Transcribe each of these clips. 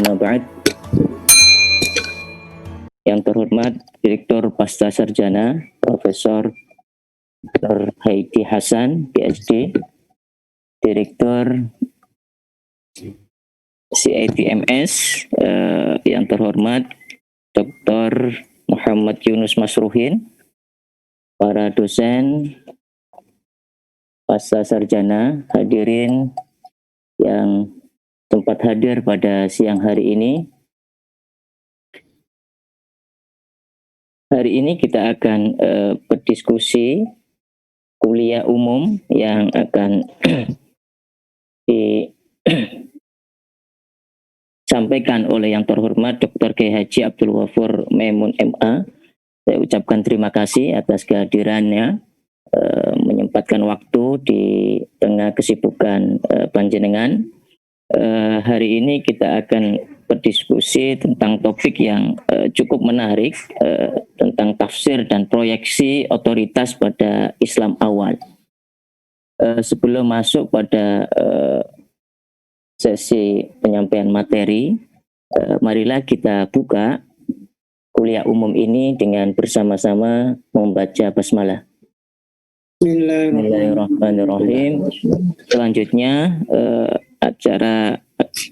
Amma ba'd. Yang terhormat Direktur Pasca Sarjana Profesor Dr. Haiti Hasan, PhD, Direktur CITMS, yang terhormat Dr. Muhammad Yunus Masruhin, para dosen Pasca Sarjana, hadirin yang tempat hadir pada siang hari ini. Hari ini kita akan berdiskusi kuliah umum yang akan disampaikan oleh yang terhormat Dr. Kiai Haji Abdul Ghafur Maimun MA. Saya ucapkan terima kasih atas kehadirannya, menyempatkan waktu di tengah kesibukan panjenengan. Hari ini kita akan berdiskusi tentang topik yang cukup menarik, tentang tafsir dan proyeksi otoritas pada Islam awal. Sebelum masuk pada sesi penyampaian materi, marilah kita buka kuliah umum ini dengan bersama-sama membaca basmalah. Bismillahirrahmanirrahim. Selanjutnya acara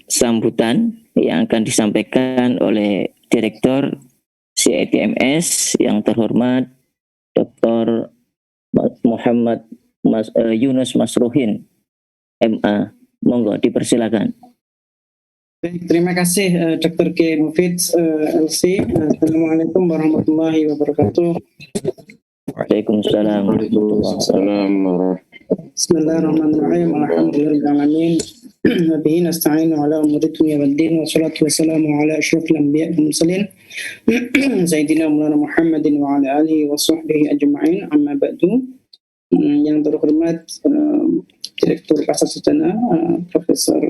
sambutan yang akan disampaikan oleh Direktur CITMS yang terhormat Dr. Muhammad Yunus Masruhin MA. Monggo dipersilakan. Baik, terima kasih Dr. Kiai Mufid LC. Assalamualaikum warahmatullahi wabarakatuh. Waalaikumsalam warahmatullahi wabarakatuh. Bismillahirrahmanirrahim. Alhamdulillahirrahmanirrahim. Wabihi nasta'inu ala umuri dunya waddin. Wassalatu wassalamu ala asyrafil anbiya wal mursalin. Sayyidina Maulana Muhammadin wa ala alihi wa sahbihi ajma'in. Amma ba'du. Yang terhormat Direktur Pasca Sarjana Profesor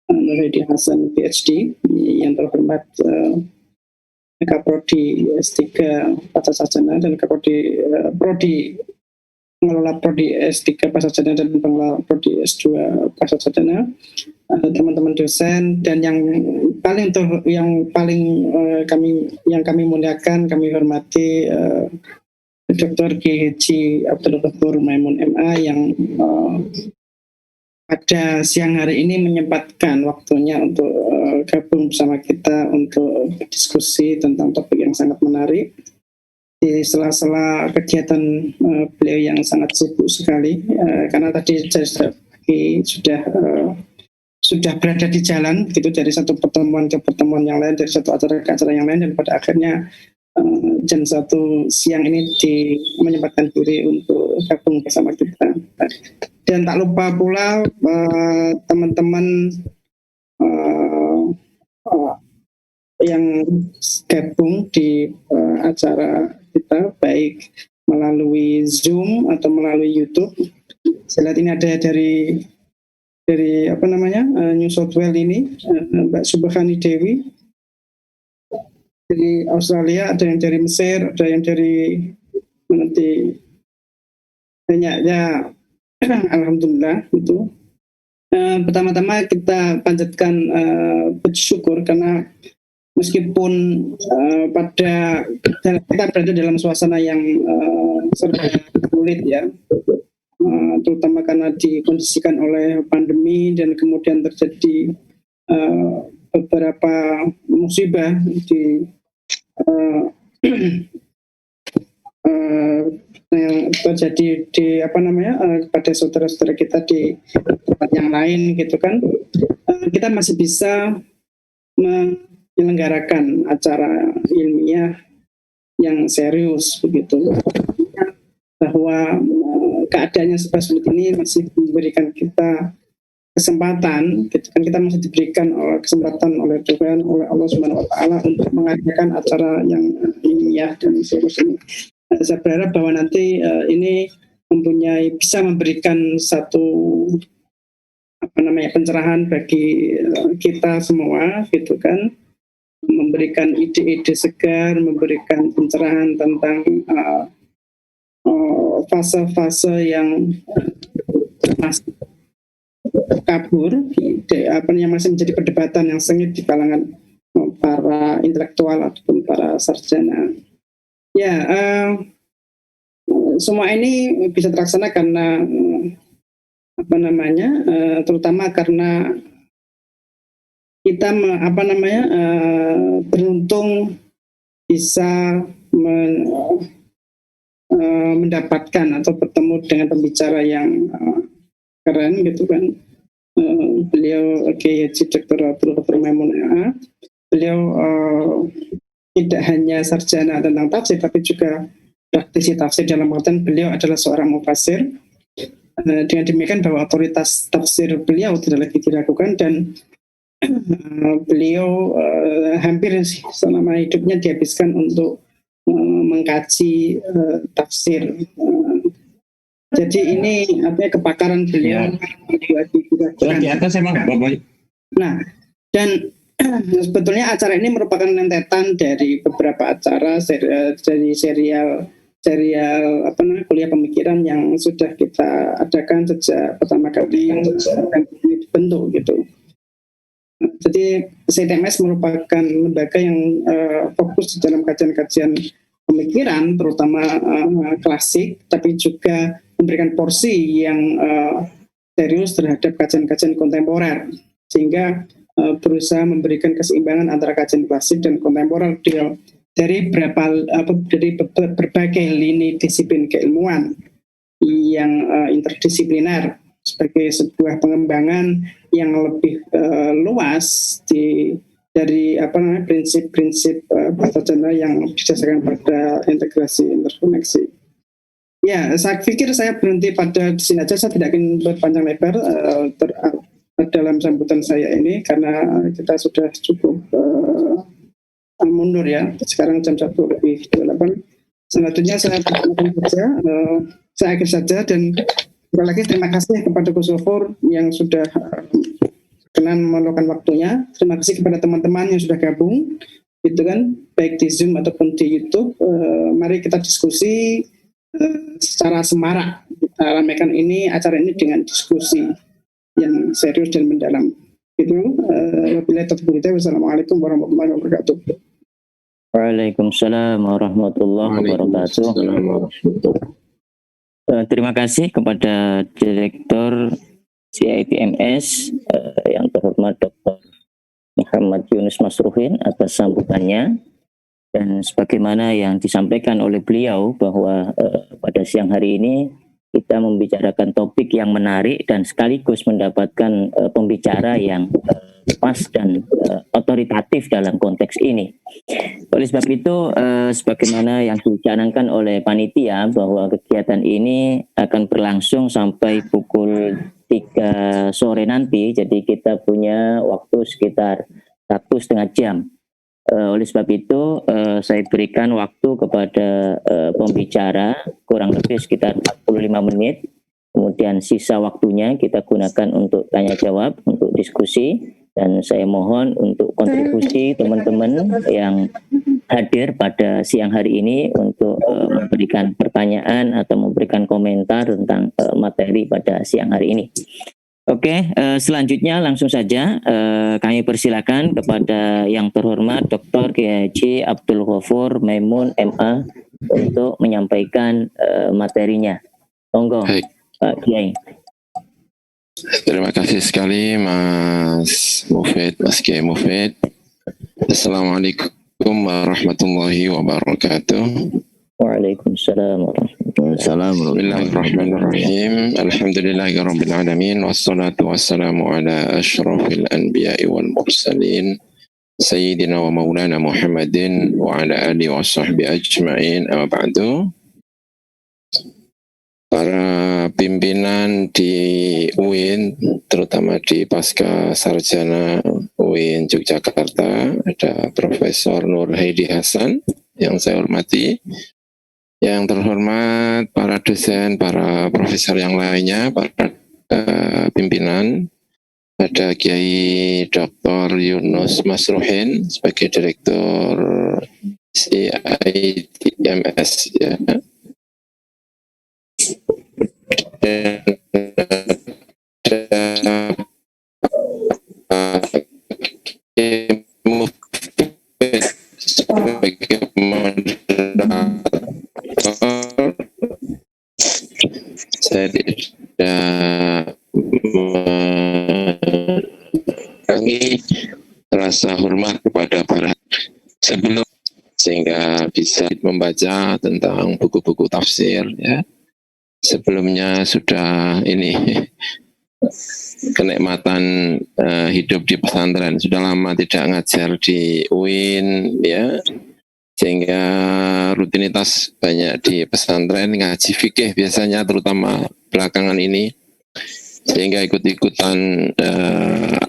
Nur Haiti Hasan, PhD. Yang terhormat Kaprodi S3 Pasca Sarjana dan Kaprodi pengelola Prodi S3 Pasca Sarjana dan pengelola Prodi S2 Pasca Sarjana, teman-teman dosen, dan yang paling kami muliakan, kami hormati Dr. Kiai Haji Abdul Ghafur Maimun MA yang pada siang hari ini menyempatkan waktunya untuk gabung bersama kita untuk berdiskusi tentang topik yang sangat menarik di sela-sela kegiatan beliau yang sangat sibuk sekali, karena tadi pagi sudah berada di jalan gitu, dari satu pertemuan ke pertemuan yang lain, dari satu acara ke acara yang lain, dan pada akhirnya jam 1 siang ini menyempatkan diri untuk gabung bersama kita. Dan tak lupa pula teman-teman yang gabung di acara kita, baik melalui Zoom atau melalui YouTube. Saya lihat ini ada dari New South Wales ini, Mbak Subhani Dewi dari Australia, ada yang dari Mesir, ada yang dari nanti banyaknya. Alhamdulillah itu. Pertama-tama kita panjatkan bersyukur karena meskipun kita berada dalam suasana yang serba sulit ya, terutama karena dikondisikan oleh pandemi dan kemudian terjadi beberapa musibah yang terjadi pada saudara-saudara kita di tempat yang lain gitu kan, kita masih bisa menyelenggarakan acara ilmiah yang serius begitu, bahwa keadaannya serba sulit ini masih memberikan kita kesempatan gitu kan, kita masih diberikan kesempatan oleh Tuhan, oleh Allah Subhanahu wa taala untuk mengadakan acara yang ilmiah dan serius ini. Saya berharap bahwa nanti ini bisa memberikan satu pencerahan bagi kita semua gitu kan, memberikan ide-ide segar, memberikan pencerahan tentang fase-fase yang kabur, yang masih menjadi perdebatan yang sengit di kalangan para intelektual ataupun para sarjana. Ya, semua ini bisa terlaksana karena terutama karena kita beruntung bisa mendapatkan atau bertemu dengan pembicara yang keren gitu kan. Beliau Kiai Haji Dr. Abdul Ghafur Maimun MA. Beliau tidak hanya sarjana tentang tafsir, tapi juga praktisi tafsir dalam artian beliau adalah seorang mufassir. Dengan demikian bahwa otoritas tafsir beliau tidak lagi diragukan, dan beliau hampir selama hidupnya dihabiskan untuk mengkaji tafsir. Jadi ini artinya kepakaran beliau di atas emang Bapak. Nah, dan sebetulnya acara ini merupakan rentetan dari beberapa acara dari serial kuliah pemikiran yang sudah kita adakan sejak pertama kali dibentuk gitu. Jadi CTMS merupakan lembaga yang fokus dalam kajian-kajian pemikiran, terutama klasik, tapi juga memberikan porsi yang serius terhadap kajian-kajian kontemporer, sehingga berusaha memberikan keseimbangan antara kajian klasik dan kontemporer dari berbagai lini disiplin keilmuan yang interdisipliner sebagai sebuah pengembangan yang lebih luas dari prinsip-prinsip sarjana yang didasarkan pada integrasi interkoneksi. Ya, saya pikir saya berhenti pada di sini aja. Saya tidak ingin berpanjang lebar dalam sambutan saya ini karena kita sudah cukup mundur ya. Sekarang jam 1:28. Selanjutnya saya akhir saja, dan sekali lagi terima kasih kepada Gus Ghafur yang sudah berkenan meluangkan waktunya. Terima kasih kepada teman-teman yang sudah gabung, gitu kan, baik di Zoom ataupun di YouTube. Mari kita diskusi secara semarak. Kita ramaikan acara ini dengan diskusi yang serius dan mendalam. Itu wabillahi taufiq. Wassalamualaikum warahmatullahi wabarakatuh. Waalaikumsalam warahmatullahi wabarakatuh. Terima kasih kepada Direktur CIPMS yang terhormat Dr. Muhammad Yunus Masruhin atas sambutannya, dan sebagaimana yang disampaikan oleh beliau bahwa pada siang hari ini kita membicarakan topik yang menarik dan sekaligus mendapatkan pembicara yang pas dan otoritatif dalam konteks ini. Oleh sebab itu, sebagaimana yang dicanangkan oleh panitia bahwa kegiatan ini akan berlangsung sampai pukul 3 sore nanti, jadi kita punya waktu sekitar 1,5 jam. Oleh sebab itu, saya berikan waktu kepada pembicara kurang lebih sekitar 45 menit. Kemudian sisa waktunya kita gunakan untuk tanya jawab, untuk diskusi. Dan saya mohon untuk kontribusi teman-teman yang hadir pada siang hari ini untuk memberikan pertanyaan atau memberikan komentar tentang materi pada siang hari ini. Oke, selanjutnya langsung saja kami persilakan kepada yang terhormat Dr. Kiai Haji Abdul Ghafur Maimun MA untuk menyampaikan materinya. Monggo, Pak Kiai. Terima kasih sekali Mas Kiai Mufid. Assalamualaikum warahmatullahi wabarakatuh. Waalaikumsalam warahmatullahi wabarakatuh. Bismillahirrahmanirrahim. Alhamdulillahirabbil alamin, wassalatu wassalamu ala asyrafil anbiya'i wal mursalin sayyidina wa maulana Muhammadin wa ala alihi washabbihi ajma'in. Amma ba'du. Para pimpinan di UIN, terutama di Pasca Sarjana UIN Yogyakarta, ada Profesor Nur Haidi Hasan yang saya hormati, yang terhormat para dosen, para profesor yang lainnya, para pimpinan, ada Kiai Dr. Yunus Masruhin sebagai Direktur CIPMS ya. sebagai moderator, saya tidak mengurangi rasa hormat kepada para sebelum, sehingga bisa membaca tentang buku-buku tafsir ya. Sebelumnya sudah ini kenikmatan hidup di pesantren, sudah lama tidak ngajar di UIN ya, sehingga rutinitas banyak di pesantren, ngaji fikih biasanya terutama belakangan ini, sehingga ikut-ikutan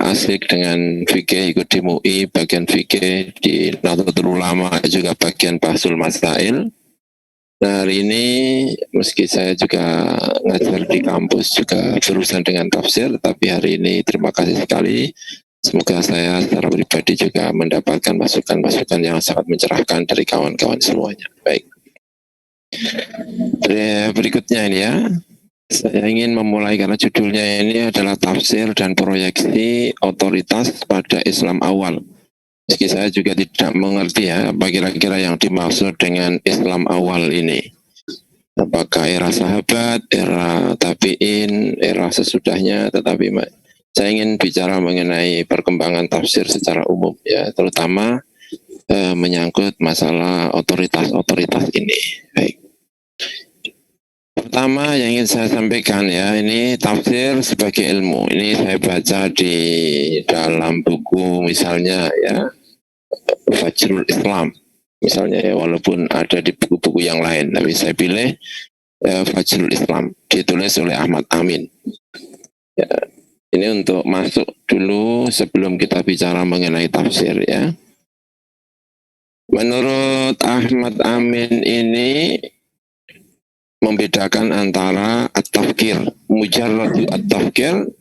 asik dengan fikih, ikut di MUI bagian fikih, di Nahdlatul Ulama juga bagian Bahsul Masail. Nah, hari ini meski saya juga ngajar di kampus juga berurusan dengan tafsir, tapi hari ini terima kasih sekali. Semoga saya secara pribadi juga mendapatkan masukan-masukan yang sangat mencerahkan dari kawan-kawan semuanya. Baik. Berikutnya ini ya, saya ingin memulai karena judulnya ini adalah tafsir dan proyeksi otoritas pada Islam awal. Meski saya juga tidak mengerti ya apa kira-kira yang dimaksud dengan Islam awal ini. Apakah era sahabat, era tabi'in, era sesudahnya, tetapi saya ingin bicara mengenai perkembangan tafsir secara umum ya, terutama menyangkut masalah otoritas-otoritas ini. Baik. Pertama yang ingin saya sampaikan ya, ini tafsir sebagai ilmu. Ini saya baca di dalam buku misalnya ya, Fajrul Islam misalnya ya, walaupun ada di buku-buku yang lain, tapi saya pilih Fajrul Islam, ditulis oleh Ahmad Amin ya. Ini untuk masuk dulu sebelum kita bicara mengenai tafsir ya. Menurut Ahmad Amin ini membedakan antara at-tafkir, mujarrad at-tafkir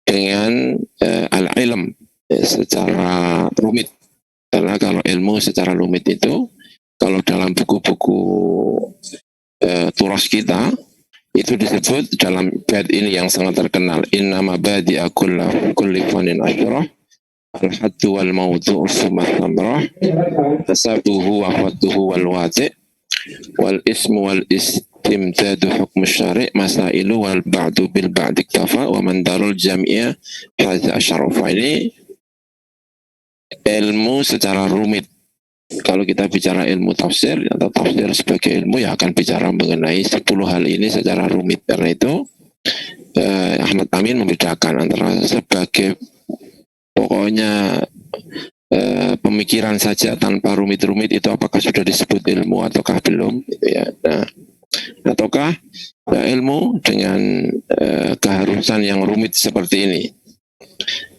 dengan al-ilm secara rumit. Karena kalau ilmu secara rumit itu, kalau dalam buku-buku turas kita, itu disebut dalam bait ini yang sangat terkenal, innama badi'a kulli fanin asyrah, al-haddu wal mawdu'u summa thamrah, tasabuhu wa khatuhu wal wati' wal ismu wal istimdadu hukm syari' masailu wal ba'du bil ba'di kafa wa mandarul jam'iyah hadza asyarafa. Ini ilmu secara rumit. Kalau kita bicara ilmu tafsir atau tafsir sebagai ilmu, ya akan bicara mengenai 10 hal ini secara rumit. Karena itu Ahmad Amin membedakan antara sebagai pokoknya pemikiran saja tanpa rumit-rumit itu apakah sudah disebut ilmu ataukah belum gitu ya. Nah, ataukah ilmu dengan keharusan yang rumit seperti ini.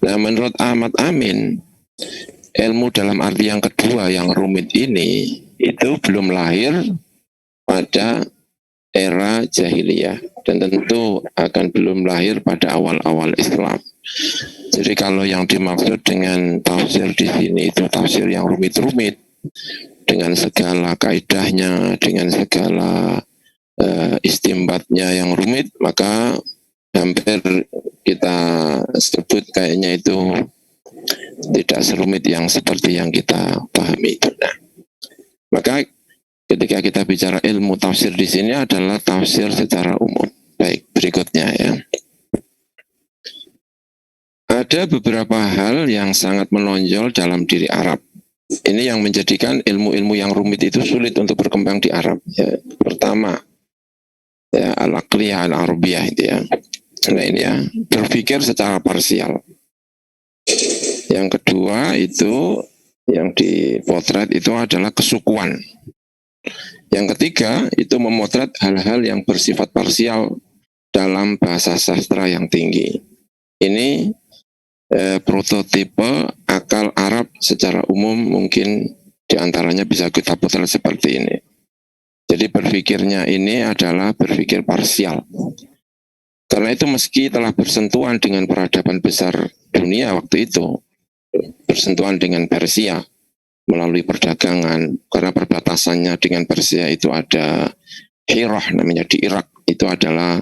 Nah, menurut Ahmad Amin, ilmu dalam arti yang kedua yang rumit ini itu belum lahir pada era jahiliyah dan tentu akan belum lahir pada awal-awal Islam. Jadi kalau yang dimaksud dengan tafsir di sini itu tafsir yang rumit-rumit dengan segala kaidahnya, dengan segala istimbatnya yang rumit, maka hampir kita sebut kayaknya itu tidak serumit yang seperti yang kita pahami itu. Nah, maka ketika kita bicara ilmu tafsir di sini adalah tafsir secara umum. Baik, berikutnya ya. Ada beberapa hal yang sangat menonjol dalam diri Arab. Ini yang menjadikan ilmu-ilmu yang rumit itu sulit untuk berkembang di Arab. Ya. Pertama, ya, al-aqliyah al-arabiyah itu ya. Nah ini ya, berpikir secara parsial. Yang kedua itu yang dipotret itu adalah kesukuan. Yang ketiga itu memotret hal-hal yang bersifat parsial dalam bahasa sastra yang tinggi. Ini prototipe akal Arab secara umum, mungkin diantaranya bisa kita potret seperti ini. Jadi berpikirnya ini adalah berpikir parsial. Karena itu meski telah bersentuhan dengan peradaban besar dunia waktu itu, bersentuhan dengan Persia melalui perdagangan, karena perbatasannya dengan Persia itu ada Hirah namanya di Irak, itu adalah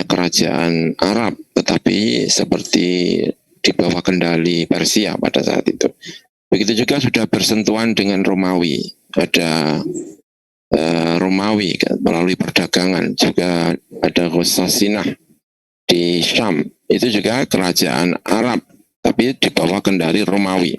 kerajaan Arab, tetapi seperti di bawah kendali Persia pada saat itu. Begitu juga sudah bersentuhan dengan Romawi, ada Romawi melalui perdagangan, juga ada Ghassasinah di Syam, itu juga kerajaan Arab, tapi di bawah kendali Romawi.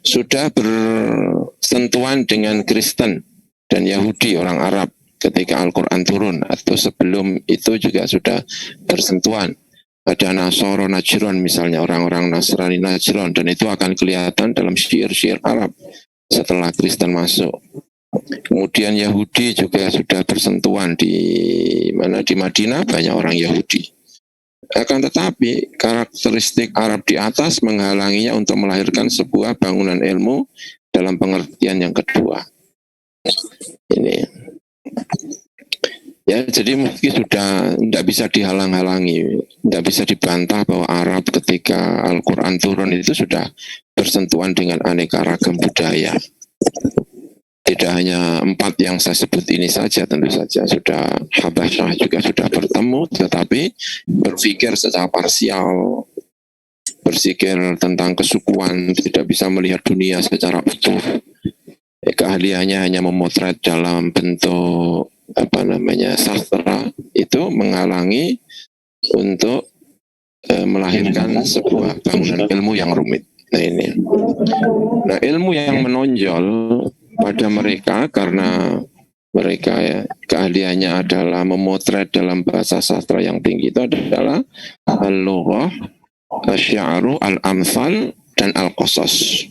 Sudah bersentuhan dengan Kristen dan Yahudi, orang Arab, ketika Al-Quran turun, atau sebelum itu juga sudah bersentuhan. Ada Nasoro Najran misalnya, orang-orang Nasrani Najran, dan itu akan kelihatan dalam syair-syair Arab setelah Kristen masuk. Kemudian Yahudi juga sudah bersentuhan di Madinah, banyak orang Yahudi. Akan tetapi karakteristik Arab di atas menghalanginya untuk melahirkan sebuah bangunan ilmu dalam pengertian yang kedua. Ini ya, jadi mungkin sudah tidak bisa dihalang-halangi, tidak bisa dibantah bahwa Arab ketika Al-Quran turun itu sudah bersentuhan dengan aneka ragam budaya. Tidak hanya 4 yang saya sebut ini saja, tentu saja sudah Habasyah juga sudah bertemu, tetapi berpikir secara parsial, berpikir tentang kesukuan, tidak bisa melihat dunia secara utuh. Keahliannya hanya memotret dalam bentuk sastra, itu menghalangi untuk melahirkan sebuah bangunan ilmu yang rumit. Nah ini, nah ilmu yang menonjol pada mereka karena mereka keahliannya adalah memotret dalam bahasa sastra yang tinggi, itu adalah al-lughah, asy-sya'ru, al-amthal, dan al-qasas.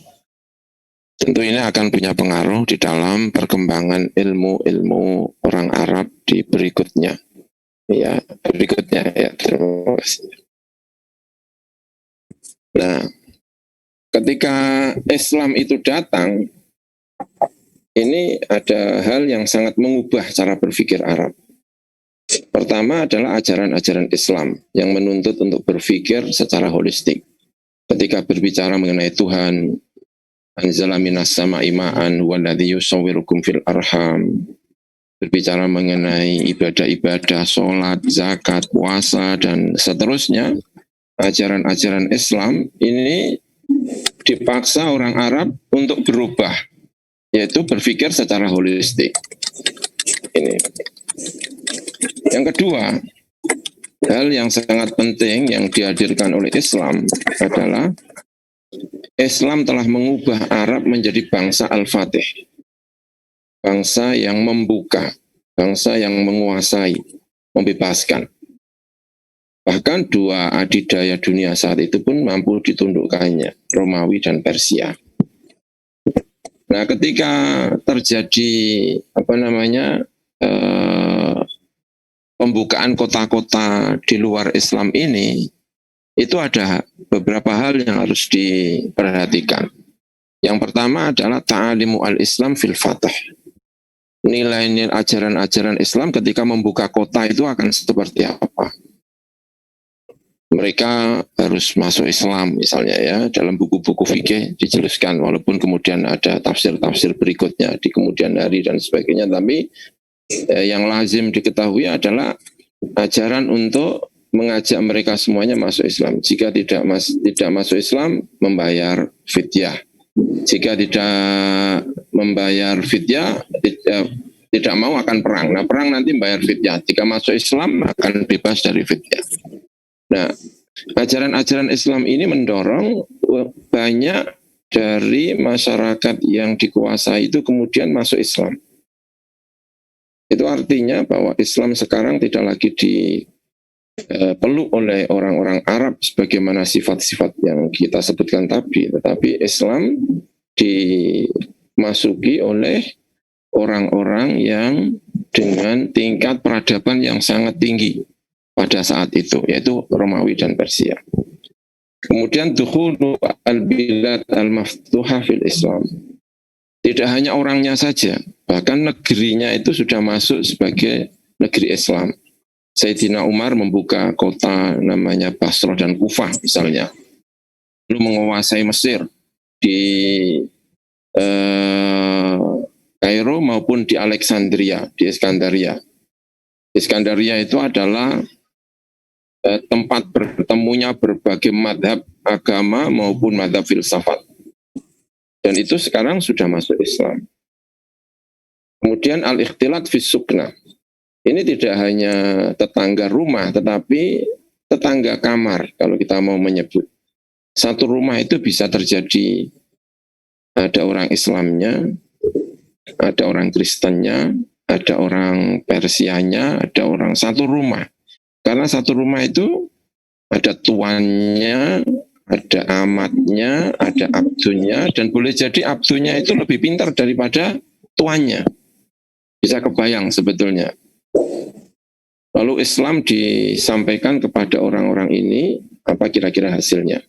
Tentu ini akan punya pengaruh di dalam perkembangan ilmu-ilmu orang Arab di berikutnya. Ya, berikutnya ya, terima kasih. Nah, ketika Islam itu datang, ini ada hal yang sangat mengubah cara berpikir Arab. Pertama adalah ajaran-ajaran Islam yang menuntut untuk berpikir secara holistik. Ketika berbicara mengenai Tuhan, anzala minas sama'i ma'an walladzi yusawwirukum fil arham, berbicara mengenai ibadah-ibadah, sholat, zakat, puasa, dan seterusnya, ajaran-ajaran Islam ini dipaksa orang Arab untuk berubah, yaitu berpikir secara holistik. Ini. Yang kedua, hal yang sangat penting yang dihadirkan oleh Islam adalah Islam telah mengubah Arab menjadi bangsa al-fatih, bangsa yang membuka, bangsa yang menguasai, membebaskan. Bahkan 2 adidaya dunia saat itu pun mampu ditundukkannya, Romawi dan Persia. Nah, ketika terjadi pembukaan kota-kota di luar Islam ini, itu ada beberapa hal yang harus diperhatikan. Yang pertama adalah ta'alimu al-Islam fil fatah. Nilai-nilai ajaran-ajaran Islam ketika membuka kota itu akan seperti apa. Mereka harus masuk Islam misalnya ya, dalam buku-buku fikih dijelaskan, walaupun kemudian ada tafsir-tafsir berikutnya di kemudian hari dan sebagainya, tapi yang lazim diketahui adalah ajaran untuk mengajak mereka semuanya masuk Islam. Jika tidak masuk Islam, membayar fidyah. Jika tidak membayar fidyah, tidak mau akan perang. Nah, perang nanti membayar fidyah. Jika masuk Islam akan bebas dari fidyah. Nah, ajaran-ajaran Islam ini mendorong banyak dari masyarakat yang dikuasai itu kemudian masuk Islam. Itu artinya bahwa Islam sekarang tidak lagi dipeluk oleh orang-orang Arab sebagaimana sifat-sifat yang kita sebutkan tetapi Islam dimasuki oleh orang-orang yang dengan tingkat peradaban yang sangat tinggi pada saat itu, yaitu Romawi dan Persia. Kemudian dukhulu al-bilad al-maftuhah fil Islam. Tidak hanya orangnya saja, bahkan negerinya itu sudah masuk sebagai negeri Islam. Sayyidina Umar membuka kota namanya Basrah dan Kufah misalnya. Lalu menguasai Mesir di Kairo maupun di Alexandria, di Iskandaria. Iskandaria itu adalah tempat bertemunya berbagai madhab agama maupun madhab filsafat. Dan itu sekarang sudah masuk Islam. Kemudian al-ikhtilat fis sukna. Ini tidak hanya tetangga rumah, tetapi tetangga kamar, kalau kita mau menyebut. Satu rumah itu bisa terjadi, ada orang Islamnya, ada orang Kristennya, ada orang Persianya, ada orang satu rumah. Karena satu rumah itu ada tuannya, ada amatnya, ada abdunya, dan boleh jadi abdunya itu lebih pintar daripada tuannya. Bisa kebayang sebetulnya. Lalu Islam disampaikan kepada orang-orang ini, apa kira-kira hasilnya?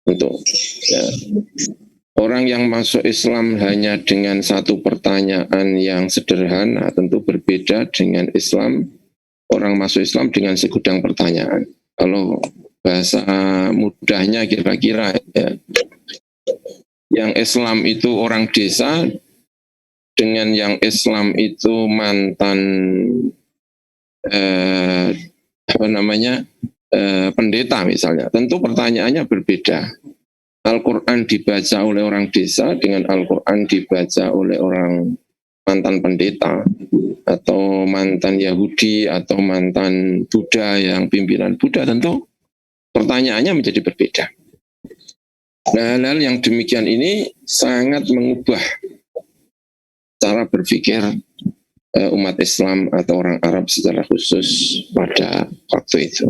Untuk ya, orang yang masuk Islam hanya dengan satu pertanyaan yang sederhana, tentu berbeda dengan Islam, orang masuk Islam dengan segudang pertanyaan. Kalau bahasa mudahnya kira-kira ya, yang Islam itu orang desa, dengan yang Islam itu mantan pendeta misalnya, tentu pertanyaannya berbeda. Al-Quran dibaca oleh orang desa dengan Al-Quran dibaca oleh orang mantan pendeta atau mantan Yahudi atau mantan Buddha yang pimpinan Buddha, tentu pertanyaannya menjadi berbeda. Nah, hal-hal yang demikian ini sangat mengubah cara berpikir umat Islam atau orang Arab secara khusus pada waktu itu.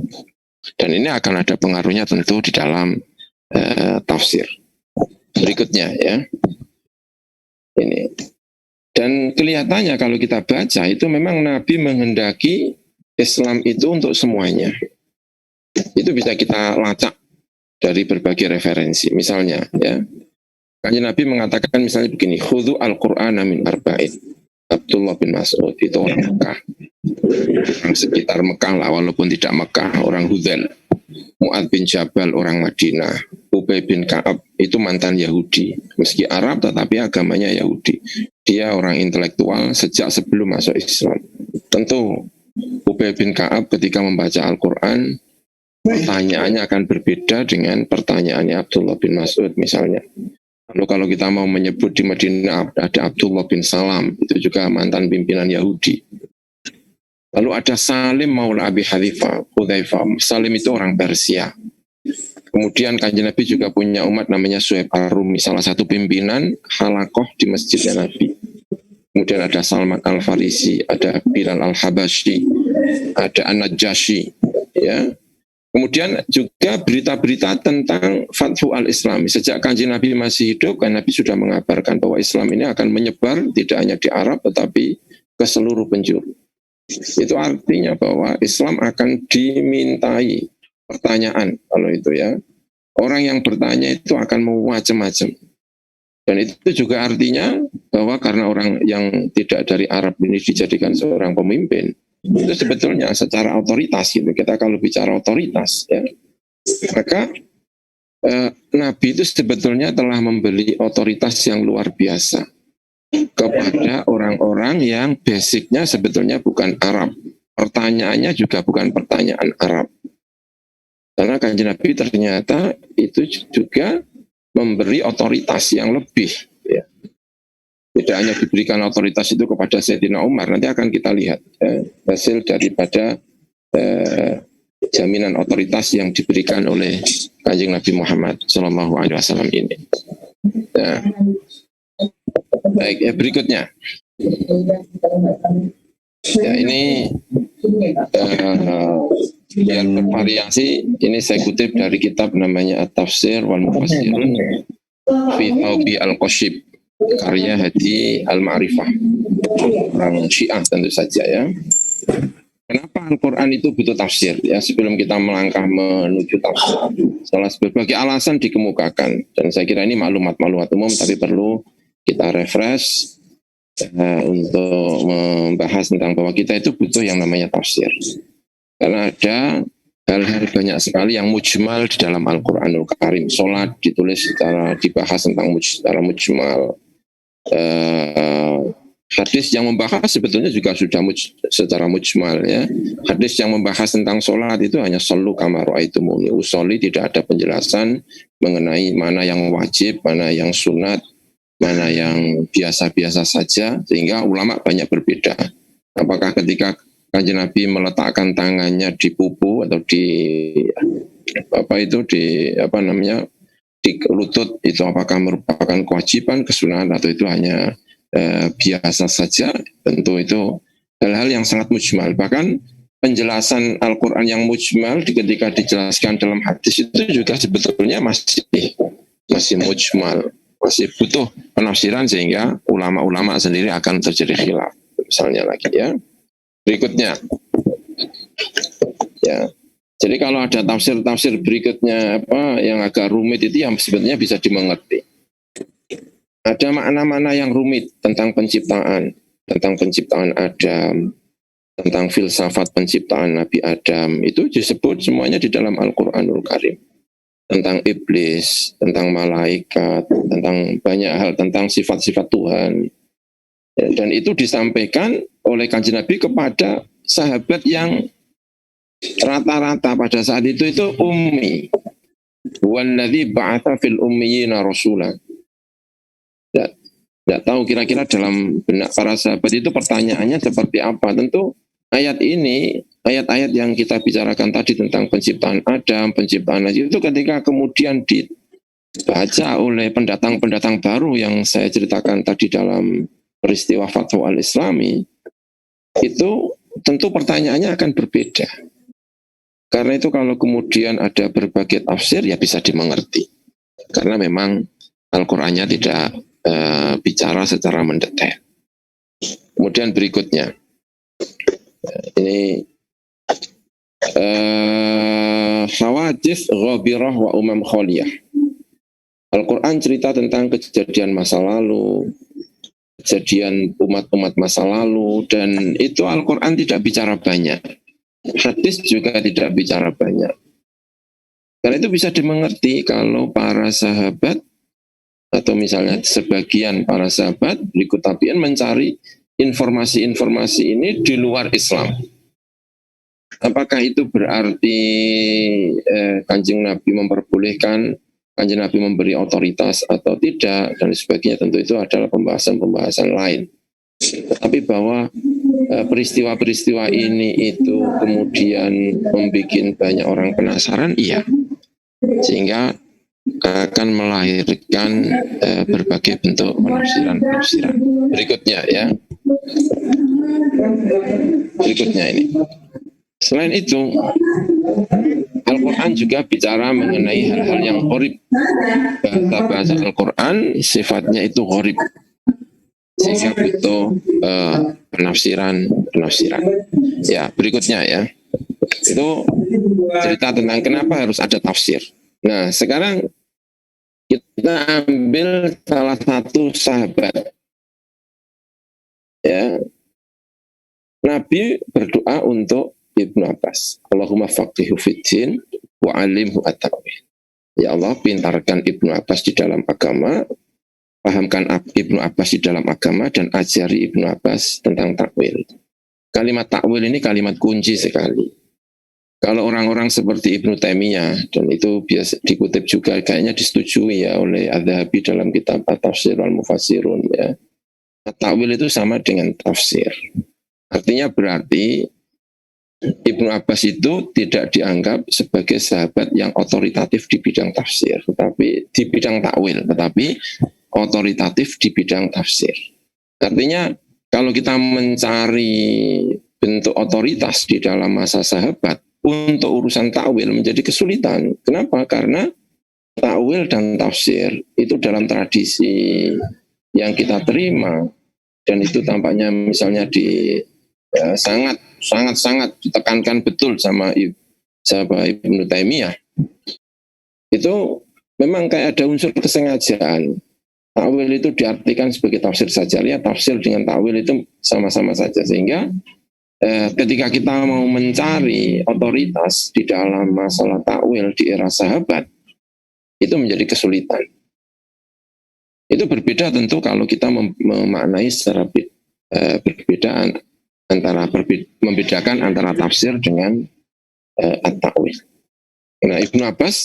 Dan ini akan ada pengaruhnya tentu di dalam tafsir berikutnya ya. Ini. Dan kelihatannya kalau kita baca itu memang Nabi menghendaki Islam itu untuk semuanya. Itu bisa kita lacak dari berbagai referensi. Misalnya ya, Kanjeng Nabi mengatakan misalnya begini, khudhu al-Qur'ana min arba'in. Abdullah bin Mas'ud itu orang Mekah, orang sekitar Mekah lah, walaupun tidak Mekah, orang Hudhal. Mu'ad bin Jabal orang Madinah, Ubay bin Ka'ab itu mantan Yahudi, meski Arab tetapi agamanya Yahudi. Dia orang intelektual sejak sebelum masuk Islam. Tentu Ubay bin Ka'ab ketika membaca Al-Quran, pertanyaannya akan berbeda dengan pertanyaannya Abdullah bin Mas'ud misalnya. Lalu kalau kita mau menyebut di Madinah ada Abdullah bin Salam, itu juga mantan pimpinan Yahudi. Lalu ada Salim Maula Abi Hudzaifah. Salim itu orang Persia. Kemudian Kanjeng Nabi juga punya umat namanya Suhaib Ar-Rumi, salah satu pimpinan halakoh di masjidnya Nabi. Kemudian ada Salman Al-Farisi, ada Bilal Al-Habashi, ada An-Najjashi, ya. Kemudian juga berita-berita tentang Fathu al-Islam. Sejak Kanjeng Nabi masih hidup, kan Nabi sudah mengabarkan bahwa Islam ini akan menyebar tidak hanya di Arab, tetapi ke seluruh penjuru. Itu artinya bahwa Islam akan dimintai pertanyaan kalau itu ya. Orang yang bertanya itu akan mau macam-macam. Dan itu juga artinya bahwa karena orang yang tidak dari Arab ini dijadikan seorang pemimpin, itu sebetulnya secara otoritas gitu. Kita kalau bicara otoritas ya, maka Nabi itu sebetulnya telah memberi otoritas yang luar biasa kepada orang-orang yang basicnya sebetulnya bukan Arab. Pertanyaannya juga bukan pertanyaan Arab. Karena Kanjeng Nabi ternyata itu juga memberi otoritas yang lebih ya. Tidak hanya diberikan otoritas itu kepada Sayyidina Umar, nanti akan kita lihat hasil daripada jaminan otoritas yang diberikan oleh Kanjeng Nabi Muhammad SAW ini. Nah, baik ya, berikutnya. Ya, ini biar bervariasi, ini saya kutip dari kitab namanya At-Tafsir wal Mufassirun fi Thawbi Al-Qashib, karya Hadi Al-Ma'rifah, orang Syiah tentu saja ya. Kenapa Al-Quran itu butuh tafsir ya, sebelum kita melangkah menuju tafsir? Salah berbagai alasan dikemukakan, dan saya kira ini maklumat-maklumat umum tapi perlu kita refresh untuk membahas tentang bahwa kita itu butuh yang namanya tafsir. Karena ada hal-hal banyak sekali yang mujmal di dalam Al-Quranul Karim. Salat ditulis secara, dibahas tentang secara mujmal. Hadis yang membahas sebetulnya juga sudah secara mujmal ya. Hadis yang membahas tentang sholat itu hanya sallu kama ra'aitumuni usolli, tidak ada penjelasan mengenai mana yang wajib, mana yang sunat, mana yang biasa-biasa saja, sehingga ulama banyak berbeda. Apakah ketika Kanjeng Nabi meletakkan tangannya di pupu atau di di lutut, itu apakah merupakan kewajiban, kesunahan, atau itu hanya biasa saja? Tentu itu hal-hal yang sangat mujmal. Bahkan penjelasan Al-Quran yang mujmal ketika dijelaskan dalam hadis itu juga sebetulnya masih mujmal, masih butuh penafsiran, sehingga ulama-ulama sendiri akan terjadi khilaf. Misalnya lagi ya, berikutnya ya. Jadi kalau ada tafsir-tafsir berikutnya yang agak rumit, itu yang sebetulnya bisa dimengerti. Ada makna-makna yang rumit tentang penciptaan Adam, tentang filsafat penciptaan Nabi Adam, itu disebut semuanya di dalam Al-Quranul Karim. Tentang iblis, tentang malaikat, tentang banyak hal, tentang sifat-sifat Tuhan. Dan itu disampaikan oleh Kanjeng Nabi kepada sahabat yang rata-rata pada saat itu ummi. Walladzi ba'atha fil ummiyina rasulah. Tidak tahu kira-kira dalam benak para sahabat itu pertanyaannya seperti apa. Tentu ayat-ayat yang kita bicarakan tadi tentang penciptaan Adam, penciptaan Nabi, itu ketika kemudian dibaca oleh pendatang-pendatang baru yang saya ceritakan tadi dalam peristiwa Fatwa Al-Islami, itu tentu pertanyaannya akan berbeda. Karena itu kalau kemudian ada berbagai tafsir, ya bisa dimengerti. Karena memang Al-Qur'annya tidak bicara secara mendetail. Kemudian berikutnya, ini Hawadits Ghabirah wa Umam Khaliyah. Al-Quran cerita tentang kejadian masa lalu, kejadian umat-umat masa lalu, dan itu Al-Quran tidak bicara banyak. Hadis juga tidak bicara banyak. Karena itu bisa dimengerti kalau para sahabat, atau misalnya sebagian para sahabat berikut tabi'in mencari informasi-informasi ini di luar Islam. Apakah itu berarti Kanjeng Nabi memperbolehkan, Kanjeng Nabi memberi otoritas atau tidak, dan sebagainya? Tentu itu adalah pembahasan-pembahasan lain. Tetapi bahwa peristiwa-peristiwa ini itu kemudian membuat banyak orang penasaran, iya. Sehingga akan melahirkan berbagai bentuk penafsiran-penafsiran. Berikutnya ya. Berikutnya ini. Selain itu, Al-Quran juga bicara mengenai hal-hal yang gharib. Bahasa Al-Quran sifatnya itu gharib, sehingga butuh penafsiran. Ya, berikutnya ya. Itu cerita tentang kenapa harus ada tafsir. Nah, sekarang kita ambil salah satu sahabat. Ya. Nabi berdoa untuk Ibnu Abbas. Allahumma faqihu fiddin wa alimhu at-ta'wil. Ya Allah, pintarkan Ibnu Abbas di dalam agama, pahamkan Ibnu Abbas di dalam agama, dan ajari Ibnu Abbas tentang takwil. Kalimat takwil ini kalimat kunci sekali. Kalau orang-orang seperti Ibnu Taimiyah, dan itu biasa dikutip juga, kayaknya disetujui ya oleh Adz-Dzahabi dalam kitab At-Tafsir wal-Mufassirun ya. Takwil itu sama dengan tafsir. Artinya berarti Ibnu Abbas itu tidak dianggap sebagai sahabat yang otoritatif di bidang tafsir, tetapi di bidang takwil, tetapi otoritatif di bidang tafsir. Artinya kalau kita mencari bentuk otoritas di dalam masa sahabat untuk urusan takwil menjadi kesulitan. Kenapa? Karena takwil dan tafsir itu dalam tradisi yang kita terima, dan itu tampaknya misalnya sangat ditekankan betul sama Ibnu Taimiyah. Itu memang kayak ada unsur kesengajaan. Takwil itu diartikan sebagai tafsir saja. Ya, tafsir dengan takwil itu sama-sama saja. Sehingga ketika kita mau mencari otoritas di dalam masalah takwil di era sahabat, itu menjadi kesulitan. Itu berbeda tentu kalau kita memaknai secara perbedaan membedakan antara tafsir dengan at-ta'wil. Nah, Ibnu Abbas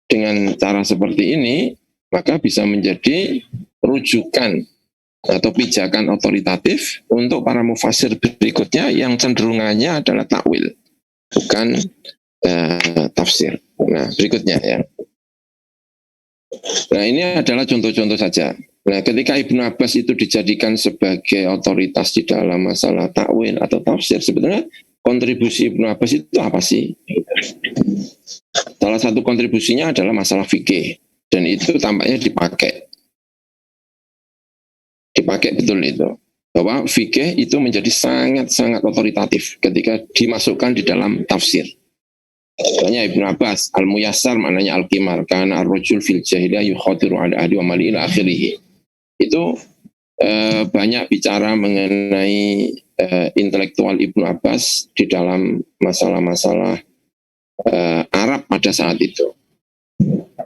dengan cara seperti ini maka bisa menjadi rujukan atau pijakan otoritatif untuk para mufassir berikutnya yang cenderungannya adalah ta'wil, bukan tafsir. Nah, berikutnya ya. Nah, ini adalah contoh-contoh saja. Nah, ketika Ibnu Abbas itu dijadikan sebagai otoritas di dalam masalah ta'wil atau tafsir, sebetulnya kontribusi Ibnu Abbas itu apa sih? Salah satu kontribusinya adalah masalah fikih, dan itu tampaknya dipakai betul itu. Bahwa fikih itu menjadi sangat-sangat otoritatif ketika dimasukkan di dalam tafsir. Makanya Ibnu Abbas, al-muyassar maknanya al-qimar, karena ar-rajul fil jahiliyah yukhatiru ala ahli wa mali ila akhirih. Itu banyak bicara mengenai intelektual Ibnu Abbas di dalam masalah-masalah Arab pada saat itu.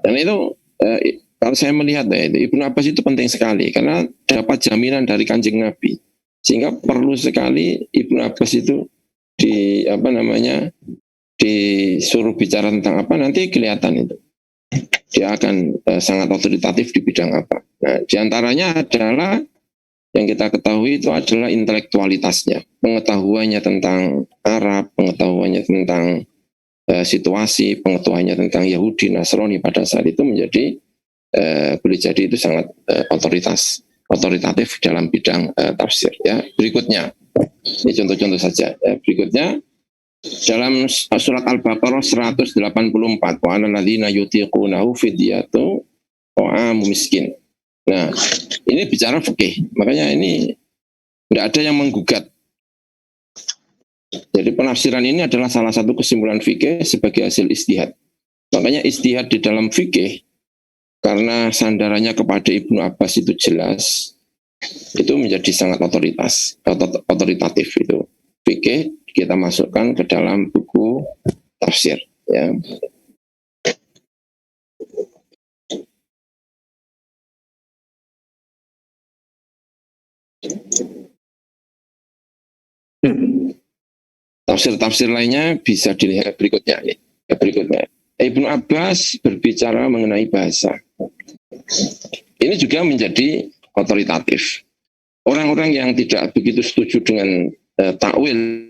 Dan itu kalau saya melihat itu Ibnu Abbas itu penting sekali karena dapat jaminan dari Kanjeng Nabi, sehingga perlu sekali Ibnu Abbas itu disuruh bicara tentang apa, nanti kelihatan itu dia akan sangat otoritatif di bidang apa. Nah, diantaranya adalah yang kita ketahui itu adalah intelektualitasnya, pengetahuannya tentang Arab, pengetahuannya tentang situasi, pengetahuannya tentang Yahudi, Nasrani pada saat itu menjadi boleh jadi itu sangat otoritatif dalam bidang tafsir. Ya, berikutnya, ini contoh-contoh saja. Ya, berikutnya dalam surat Al-Baqarah 184, wa 'alal ladzina yutiqunahu fidyatun ta'amu miskin. Nah, ini bicara fikih, makanya ini tidak ada yang menggugat. Jadi penafsiran ini adalah salah satu kesimpulan fikih sebagai hasil ijtihad. Makanya ijtihad di dalam fikih, karena sandarannya kepada Ibnu Abbas itu jelas, itu menjadi sangat otoritatif itu. Fikih kita masukkan ke dalam buku tafsir. Ya. Tafsir-tafsir lainnya bisa dilihat berikutnya. Berikutnya, Ibnu Abbas berbicara mengenai bahasa. Ini juga menjadi otoritatif. Orang-orang yang tidak begitu setuju dengan takwil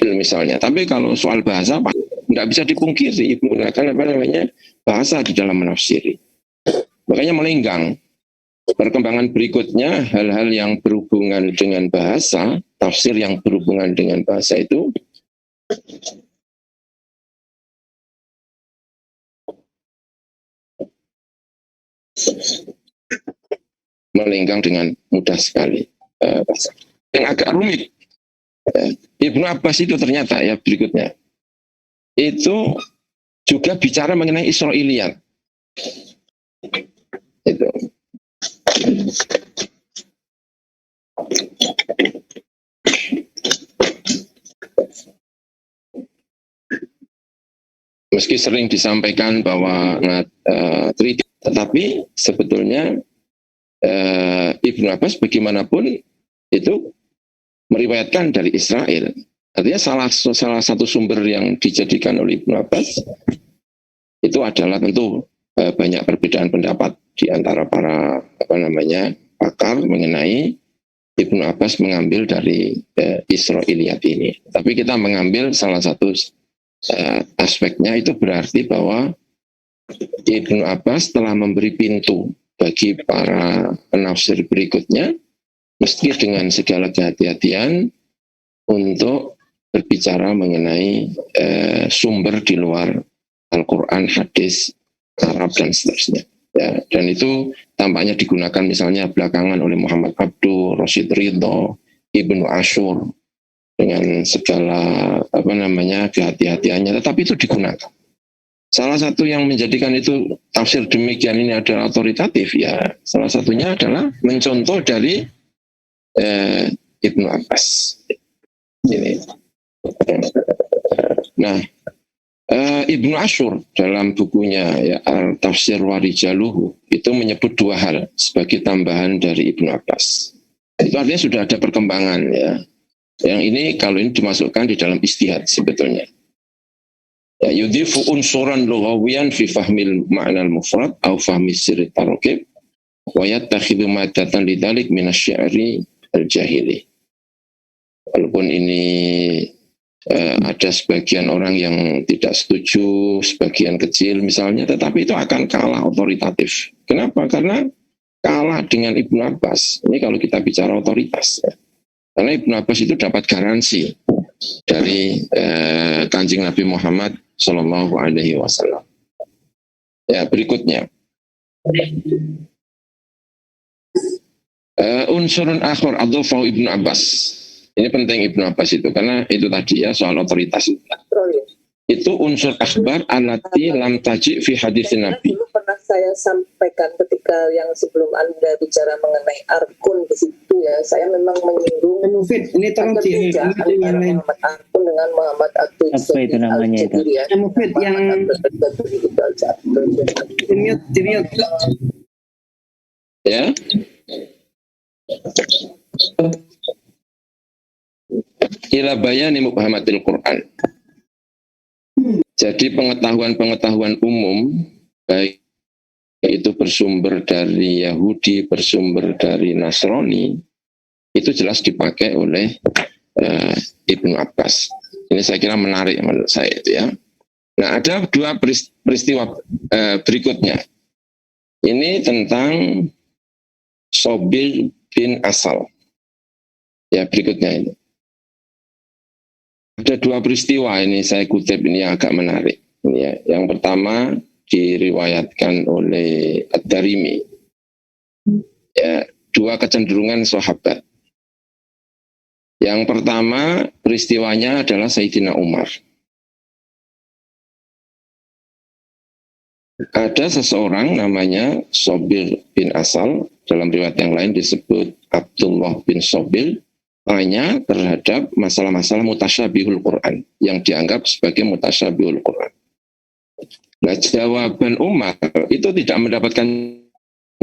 misalnya, tapi kalau soal bahasa nggak bisa dipungkiri menggunakan bahasa di dalam menafsiri. Makanya melenggang. Perkembangan berikutnya, hal-hal yang berhubungan dengan bahasa, tafsir yang berhubungan dengan bahasa itu melenggang dengan mudah sekali. Yang agak rumit. Ibnu Abbas itu ternyata ya berikutnya itu juga bicara mengenai Israiliyat. Itu. Meski sering disampaikan bahwa tetapi sebetulnya Ibnu Abbas bagaimanapun itu meriwayatkan dari Israel. Artinya salah satu sumber yang dijadikan oleh Ibnu Abbas itu adalah tentu banyak perbedaan pendapat di antara para pakar mengenai Ibnu Abbas mengambil dari Israiliyat ini. Tapi kita mengambil salah satu aspeknya, itu berarti bahwa Ibnu Abbas telah memberi pintu bagi para penafsir berikutnya, meski dengan segala kehati-hatian, untuk berbicara mengenai sumber di luar Al-Quran, hadis, Arab, dan seterusnya. Ya, dan itu tampaknya digunakan misalnya belakangan oleh Muhammad Abduh, Rashid Ridho, Ibnu Ashur dengan segala kehati-hatiannya, tetapi itu digunakan. Salah satu yang menjadikan itu tafsir demikian ini adalah otoritatif, ya salah satunya adalah mencontoh dari Ibnu Abbas. Ini. Nah, Ibnu Ashur dalam bukunya ya Al-Tafsir Warijaluhu itu menyebut dua hal sebagai tambahan dari Ibnu Abbas. Itu artinya sudah ada perkembangan ya. Yang ini kalau ini dimasukkan di dalam istihad sebetulnya. Ya, yudhifu unsuran lughawiyan fi fahmil ma'nal mufrad au fahmi sirri tarkib wa yattakhidhu madatan lidzalik minasy-syi'ri al-jahili. Walaupun ini ada sebagian orang yang tidak setuju, sebagian kecil misalnya, tetapi itu akan kalah otoritatif. Kenapa? Karena kalah dengan Ibnu Abbas. Ini kalau kita bicara otoritas. Ya. Karena Ibnu Abbas itu dapat garansi dari Kanjeng Nabi Muhammad Sallallahu Alaihi Wasallam. Ya, berikutnya. Unsurun akhir adzafahu Ibnu Abbas. Ini penting Ibnu Abbas itu, karena itu tadi ya soal otoritas. Itu unsur akhbar alati lam taji fi hadisin Nabi. Dulu pernah saya sampaikan ketika yang sebelum Anda bicara mengenai arkun di situ ya, saya memang menyinggung Mufid, ini tolong antara Muhammad Arkun dengan Muhammad Abdul Apa itu namanya itu? Mufid yang dimute. Ya. Ila bayani mubhamatil Quran. Jadi pengetahuan-pengetahuan umum, baik itu bersumber dari Yahudi, bersumber dari Nasrani, itu jelas dipakai oleh Ibnu Abbas. Ini saya kira menarik menurut saya itu ya. Nah, ada dua peristiwa berikutnya. Ini tentang Sobil bin Asal. Ya, berikutnya ini. Ada dua peristiwa ini saya kutip, ini yang agak menarik. Ini ya. Yang pertama diriwayatkan oleh Ad-Darimi. Ya, dua kecenderungan sahabat. Yang pertama peristiwanya adalah Sayyidina Umar. Ada seseorang namanya Sobil bin Asal, dalam riwayat yang lain disebut Abdullah bin Sobil, tanya terhadap masalah-masalah mutasyabihul Quran yang dianggap sebagai mutasyabihul Quran. Nah, jawaban Umar itu tidak mendapatkan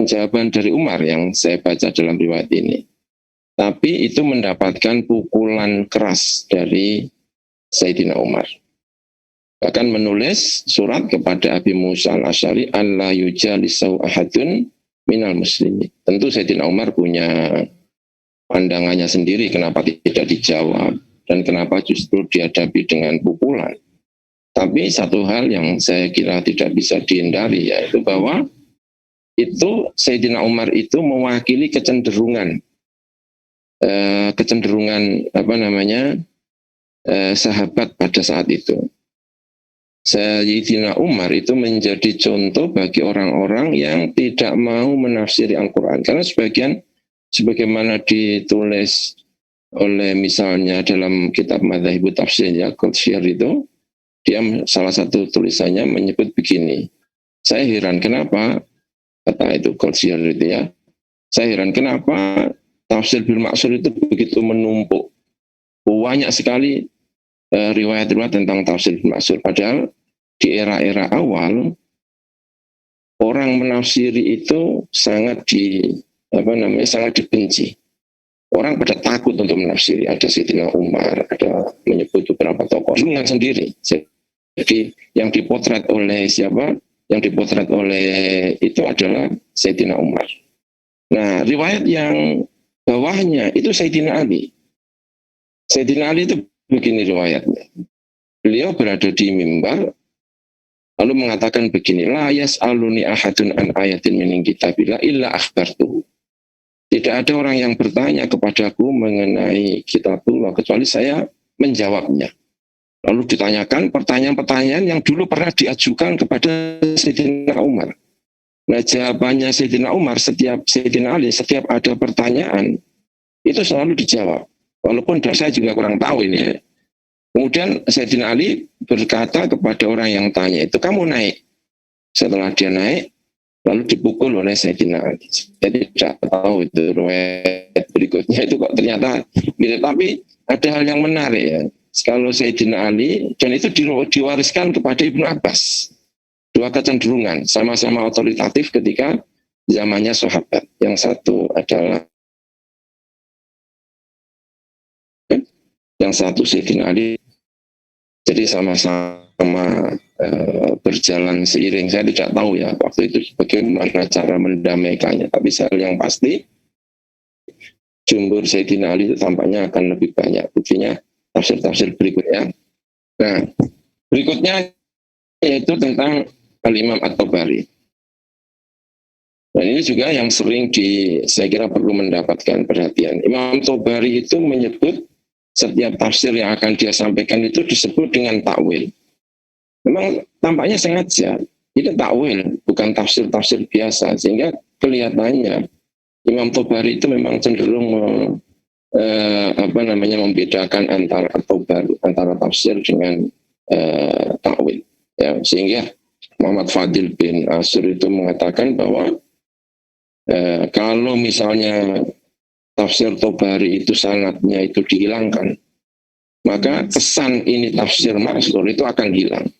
jawaban dari Umar yang saya baca dalam riwayat ini, tapi itu mendapatkan pukulan keras dari Sayyidina Umar. Bahkan menulis surat kepada Abi Musa al-Asy'ari, alla yujalisau ahadun minal muslimin. Tentu Sayyidina Umar punya pandangannya sendiri kenapa tidak dijawab dan kenapa justru dihadapi dengan pukulan. Tapi satu hal yang saya kira tidak bisa dihindari, yaitu bahwa itu Sayyidina Umar itu mewakili kecenderungan sahabat pada saat itu. Sayyidina Umar itu menjadi contoh bagi orang-orang yang tidak mau menafsiri Al-Quran. Karena sebagaimana ditulis oleh misalnya dalam kitab Madzhabut Tafsir ya, Qudsyir itu, dia salah satu tulisannya menyebut begini. Saya heran kenapa, kata itu Qudsyir itu ya, saya heran kenapa tafsir bil maksur itu begitu menumpuk. Banyak sekali riwayat-riwayat tentang tafsir bil maksur. Padahal di era-era awal orang menafsiri itu sangat dibenci. Orang pada takut untuk menafsiri. Ada Sayyidina Umar, ada menyebut beberapa tokoh dengan sendiri. Jadi yang dipotret oleh siapa? Yang dipotret oleh itu adalah Sayyidina Umar. Nah, riwayat yang bawahnya itu Sayyidina Ali. Sayyidina Ali itu begini riwayatnya. Beliau berada di mimbar lalu mengatakan begini, la yas'aluni ahadun an ayatin min kitabillah illa akhbartuhu. Tidak ada orang yang bertanya kepadaku mengenai kitabullah kecuali saya menjawabnya. Lalu ditanyakan pertanyaan-pertanyaan yang dulu pernah diajukan kepada Sayyidina Umar. Nah, jawabannya Sayyidina Umar, Sayyidina Ali, setiap ada pertanyaan itu selalu dijawab. Walaupun saya juga kurang tahu ini ya. Kemudian Sayyidina Ali berkata kepada orang yang tanya itu, kamu naik. Setelah dia naik, lalu dipukul oleh Sayyidina Ali. Saya tidak tahu itu riwayat berikutnya itu kok ternyata mirip. Tapi ada hal yang menarik ya. kalau Sayyidina Ali, dan itu diwariskan kepada Ibnu Abbas. Dua kecenderungan, sama-sama otoritatif ketika zamannya sahabat. Yang satu adalah yang satu Sayyidina Ali. Jadi sama-sama berjalan seiring. Saya tidak tahu ya waktu itu bagaimana cara mendamaikannya. Tapi yang pasti jumhur Sayyidina Ali itu tampaknya akan lebih banyak. Buktinya tafsir-tafsir berikutnya. Nah, berikutnya yaitu tentang Al-Imam At-Tabari. Dan ini juga yang sering saya kira perlu mendapatkan perhatian. Imam Tabari itu menyebut setiap tafsir yang akan dia sampaikan itu disebut dengan takwil. Memang tampaknya sengaja, itu takwil, bukan tafsir-tafsir biasa. Sehingga kelihatannya Imam Tabari itu memang cenderung membedakan antara tafsir dengan takwil. Ya, sehingga Muhammad Fadil bin Asur itu mengatakan bahwa kalau misalnya tafsir Tabari itu sanadnya itu dihilangkan, maka kesan ini tafsir maksur itu akan hilang.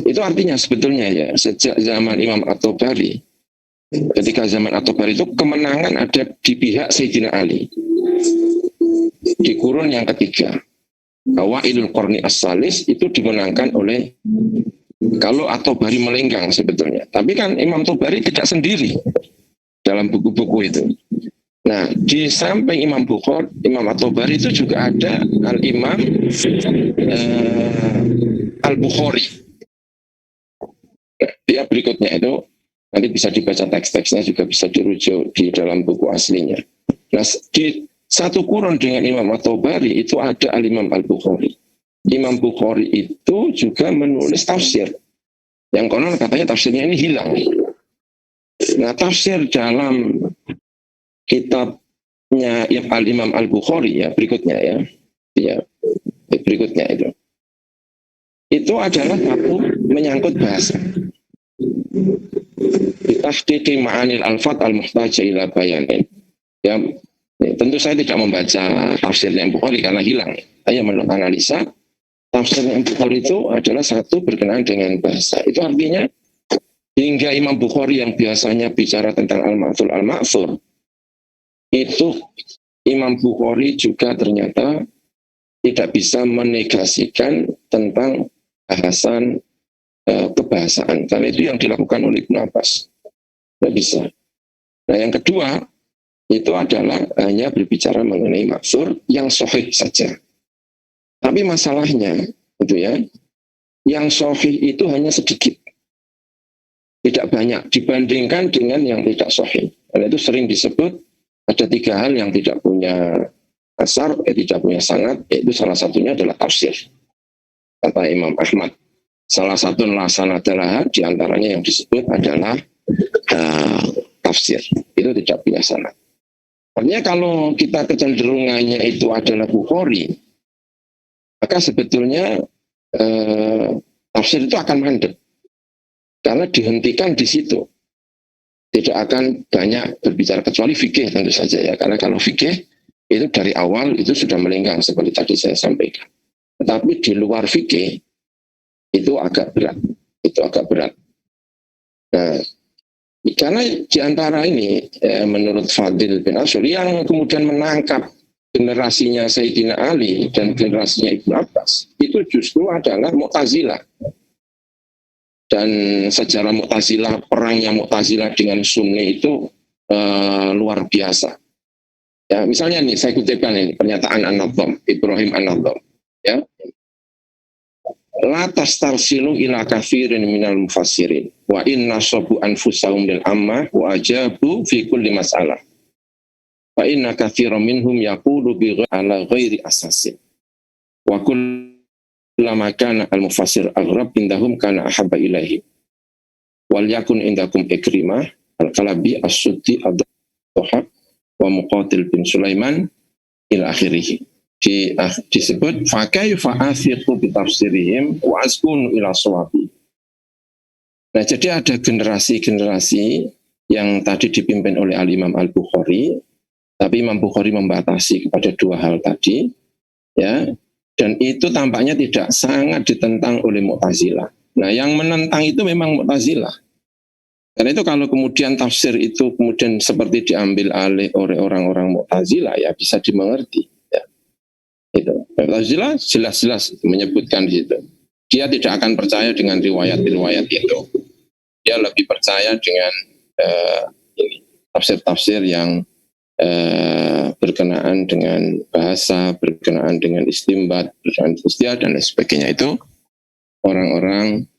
Itu artinya sebetulnya ya, sejak zaman Imam At-Tabari, ketika zaman At-Tabari itu kemenangan ada di pihak Sayyidina Ali. Di kurun yang ketiga, Awailul Qarni As-Salis itu dimenangkan oleh, kalau At-Tabari melenggang sebetulnya. Tapi kan Imam Tabari tidak sendiri dalam buku-buku itu. Nah, di samping Imam At-Tabari itu juga ada Al-Imam Al-Bukhari. Dia berikutnya itu, nanti bisa dibaca teks-teksnya, juga bisa dirujuk di dalam buku aslinya. Nah, di satu kurun dengan Imam At-Tabari itu ada Al-Imam Al-Bukhari. Imam Bukhari itu juga menulis tafsir. Yang konon katanya tafsirnya ini hilang. Nah, tafsir dalam kitabnya Al-Imam Al-Bukhari ya berikutnya ya berikutnya itu adalah satu menyangkut bahasa. Bitahqiqi ma'anil alfat al-muhtaja ila bayanin. Ya, tentu saya tidak membaca tafsirnya Bukhari karena hilang. Saya menganalisa tafsirnya Bukhari itu adalah satu berkenaan dengan bahasa. Itu artinya hingga Imam Bukhari yang biasanya bicara tentang al-ma'thur itu Imam Bukhari juga ternyata tidak bisa menegasikan tentang bahasan kebahasaan, karena itu yang dilakukan oleh Ibnu Abbas. Tidak bisa. Nah, yang kedua itu adalah hanya berbicara mengenai maksur yang sahih saja. Tapi masalahnya itu ya, yang sahih itu hanya sedikit, tidak banyak dibandingkan dengan yang tidak sahih. Karena itu sering disebut ada tiga hal yang tidak punya asar, tidak punya sanad, yaitu salah satunya adalah tafsir. Kata Imam Ahmad, salah satu sanad adalah diantaranya yang disebut adalah tafsir. Itu tidak punya sanad. Artinya kalau kita kecenderungannya itu adalah Bukhari, maka sebetulnya tafsir itu akan mandek. Karena dihentikan di situ. Tidak akan banyak berbicara, kecuali fikih tentu saja ya. Karena kalau fikih itu dari awal itu sudah melenggang seperti tadi saya sampaikan. Tetapi di luar fikih itu agak berat. Nah, karena di antara ini menurut Fadil bin Asur yang kemudian menangkap generasinya Sayyidina Ali dan generasinya Ibnu Abbas itu justru adalah Mu'tazilah. Dan sejarah Mu'tazilah, perangnya Mu'tazilah dengan Sunni itu luar biasa. Ya, misalnya nih saya kutipkan ini pernyataan An-Nadham, Ibrahim An-Nadham. Ya, la tastarsilu ila kafirin minal mufassirin wa inna sabu anfusahum lil amma wa ajabu fi kulli mas'alah wa inna kafiran minhum yaqulu bi ala ghairi asasin wa kullama kana al mufassir aghrab indahum kana ahabba ilaihi wal yakun indakum Ikrimah al-Kalabi as-Suddi ad-Dhahab wa Muqatil bin Sulaiman ila akhirih. Disebut fakaifa athiqu bi tafsirihim wa askunu ila shawabi. Nah, jadi ada generasi-generasi yang tadi dipimpin oleh Al-Imam Al-Bukhari, tapi Imam Bukhari membatasi kepada dua hal tadi, ya. Dan itu tampaknya tidak sangat ditentang oleh Mu'tazilah. Nah, yang menentang itu memang Mu'tazilah. Karena itu kalau kemudian tafsir itu kemudian seperti diambil alih oleh orang-orang Mu'tazilah, ya bisa dimengerti. Ya. Itu. Mu'tazilah jelas-jelas menyebutkan di situ. Dia tidak akan percaya dengan riwayat-riwayat itu. Dia lebih percaya dengan tafsir-tafsir yang berkenaan dengan bahasa, berkenaan dengan istimbat, berkenaan istiadat dan lain sebagainya. Itu orang-orang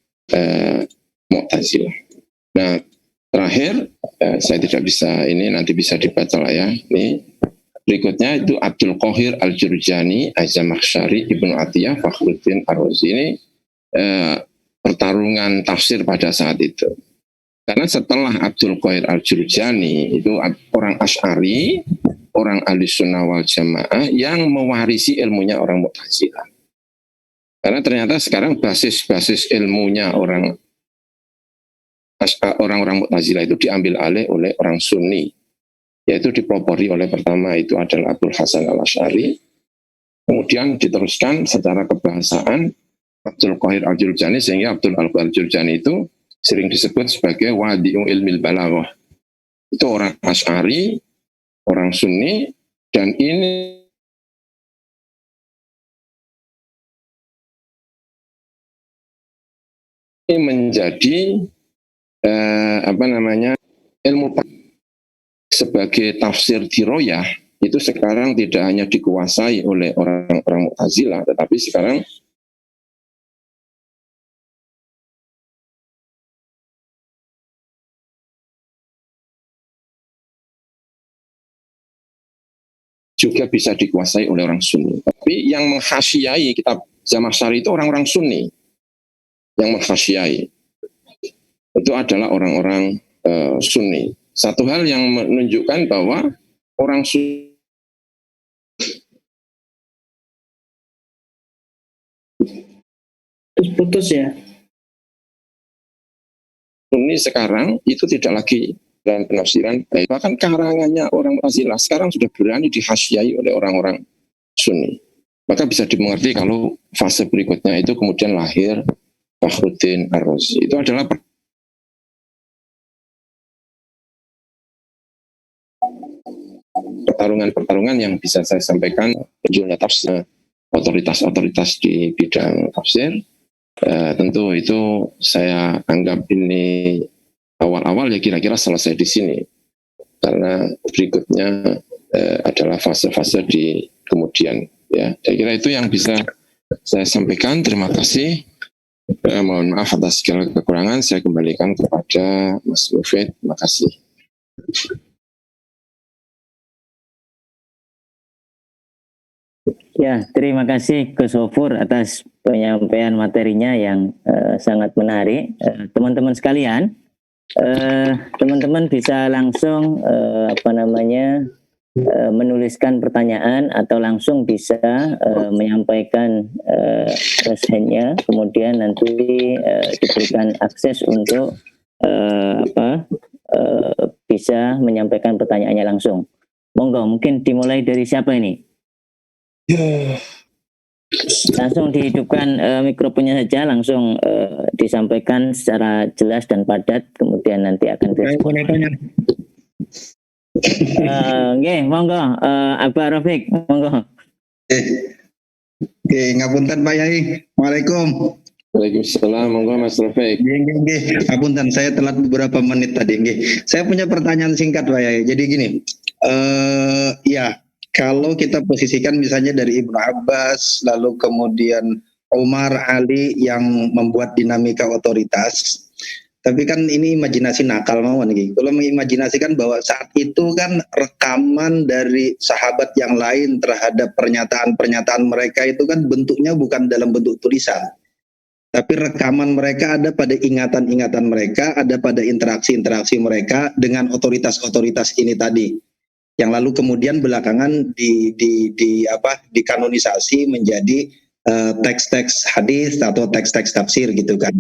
Mu'tazilah. Nah, terakhir saya tidak bisa ini, nanti bisa dibaca lah ya. Ini berikutnya itu Abdul Qahir Al-Jurjani, Az-Zamakhsyari, Ibnu Atiyah, Fakhruddin Ar-Razi. Ini pertarungan tafsir pada saat itu. Karena setelah Abdul Qahir Al-Jurjani itu orang Asy'ari, orang Ahli Sunnah wal Jamaah yang mewarisi ilmunya orang Mu'tazilah. Karena ternyata sekarang basis ilmunya orang-orang Mu'tazilah itu diambil alih oleh orang Sunni, yaitu dipelopori oleh pertama itu adalah Abdul Hasan Al-Asy'ari, kemudian diteruskan secara kebahasaan Abdul Qahir Al-Jurjani, sehingga Abdul Qahir Al-Jurjani itu sering disebut sebagai wadi'u ilmil balaghah. Itu orang Asy'ari, orang Sunni, dan ini menjadi ilmu sebagai tafsir diroyah itu sekarang tidak hanya dikuasai oleh orang-orang Mu'tazilah, tetapi sekarang juga bisa dikuasai oleh orang Sunni. Tapi yang menghasiai kitab Zamakhsyari itu orang-orang Sunni. Yang menghasiai itu adalah orang-orang Sunni. Satu hal yang menunjukkan bahwa orang Sunni Putus ya. Sunni sekarang itu tidak lagi dalam penafsiran, bahkan karangannya orang Mu'tazilah sekarang sudah berani dihasiai oleh orang-orang Sunni. Maka bisa dimengerti kalau fase berikutnya itu kemudian lahir Fakhruddin Ar-Razi. Itu adalah pertarungan-pertarungan yang bisa saya sampaikan jumlah tafsir otoritas-otoritas di bidang tafsir. Tentu itu saya anggap ini awal-awal ya kira-kira selesai di sini, karena berikutnya adalah fase-fase di kemudian ya. Saya kira itu yang bisa saya sampaikan. Terima kasih. Mohon maaf atas segala kekurangan. Saya kembalikan kepada Mas Mufid. Terima kasih. Ya, terima kasih Gus Hofur atas penyampaian materinya yang sangat menarik. Teman-teman sekalian, teman-teman bisa langsung menuliskan pertanyaan atau langsung bisa menyampaikan raise-hand-nya, kemudian nanti diberikan akses untuk bisa menyampaikan pertanyaannya langsung. Monggo, mungkin dimulai dari siapa ini? Langsung dihidupkan mikrofonnya saja, langsung disampaikan secara jelas dan padat, kemudian nanti akan direspon. Monggo, Abah Rafiq, monggo. Ngapunten Pak Yai. Waalaikumsalam. Waalaikumsalam, monggo Mas Rafiq. Ngapunten, saya telat beberapa menit tadi. Saya punya pertanyaan singkat Pak Yai. Jadi gini, kalau kita posisikan misalnya dari Ibnu Abbas, lalu kemudian Umar, Ali yang membuat dinamika otoritas, tapi kan ini imajinasi nakal mawon nih. Kalau mengimajinasikan bahwa saat itu kan rekaman dari sahabat yang lain terhadap pernyataan-pernyataan mereka itu kan bentuknya bukan dalam bentuk tulisan, tapi rekaman mereka ada pada ingatan-ingatan mereka, ada pada interaksi-interaksi mereka dengan otoritas-otoritas ini tadi, yang lalu kemudian belakangan dikanonisasi menjadi teks-teks hadis atau teks-teks tafsir gitu kan.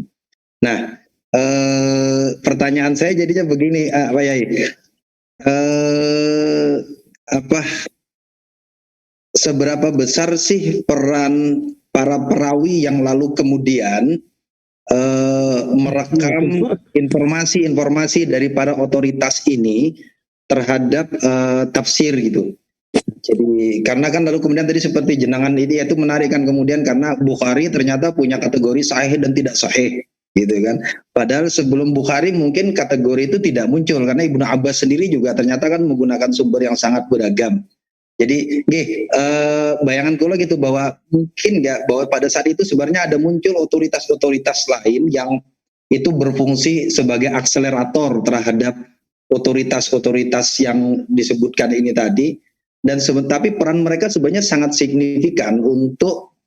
Nah, pertanyaan saya jadinya begini, Pak Yai, seberapa besar sih peran para perawi yang lalu kemudian merekam informasi-informasi dari para otoritas ini terhadap tafsir gitu. Jadi karena kan lalu kemudian tadi seperti jenengan ini itu menarik kan kemudian karena Bukhari ternyata punya kategori sahih dan tidak sahih gitu kan. Padahal sebelum Bukhari mungkin kategori itu tidak muncul karena Ibnu Abbas sendiri juga ternyata kan menggunakan sumber yang sangat beragam. Jadi bayangan kula gitu bahwa mungkin nggak bahwa pada saat itu sebenarnya ada muncul otoritas-otoritas lain yang itu berfungsi sebagai akselerator terhadap otoritas-otoritas yang disebutkan ini tadi. Dan tapi peran mereka sebenarnya sangat signifikan untuk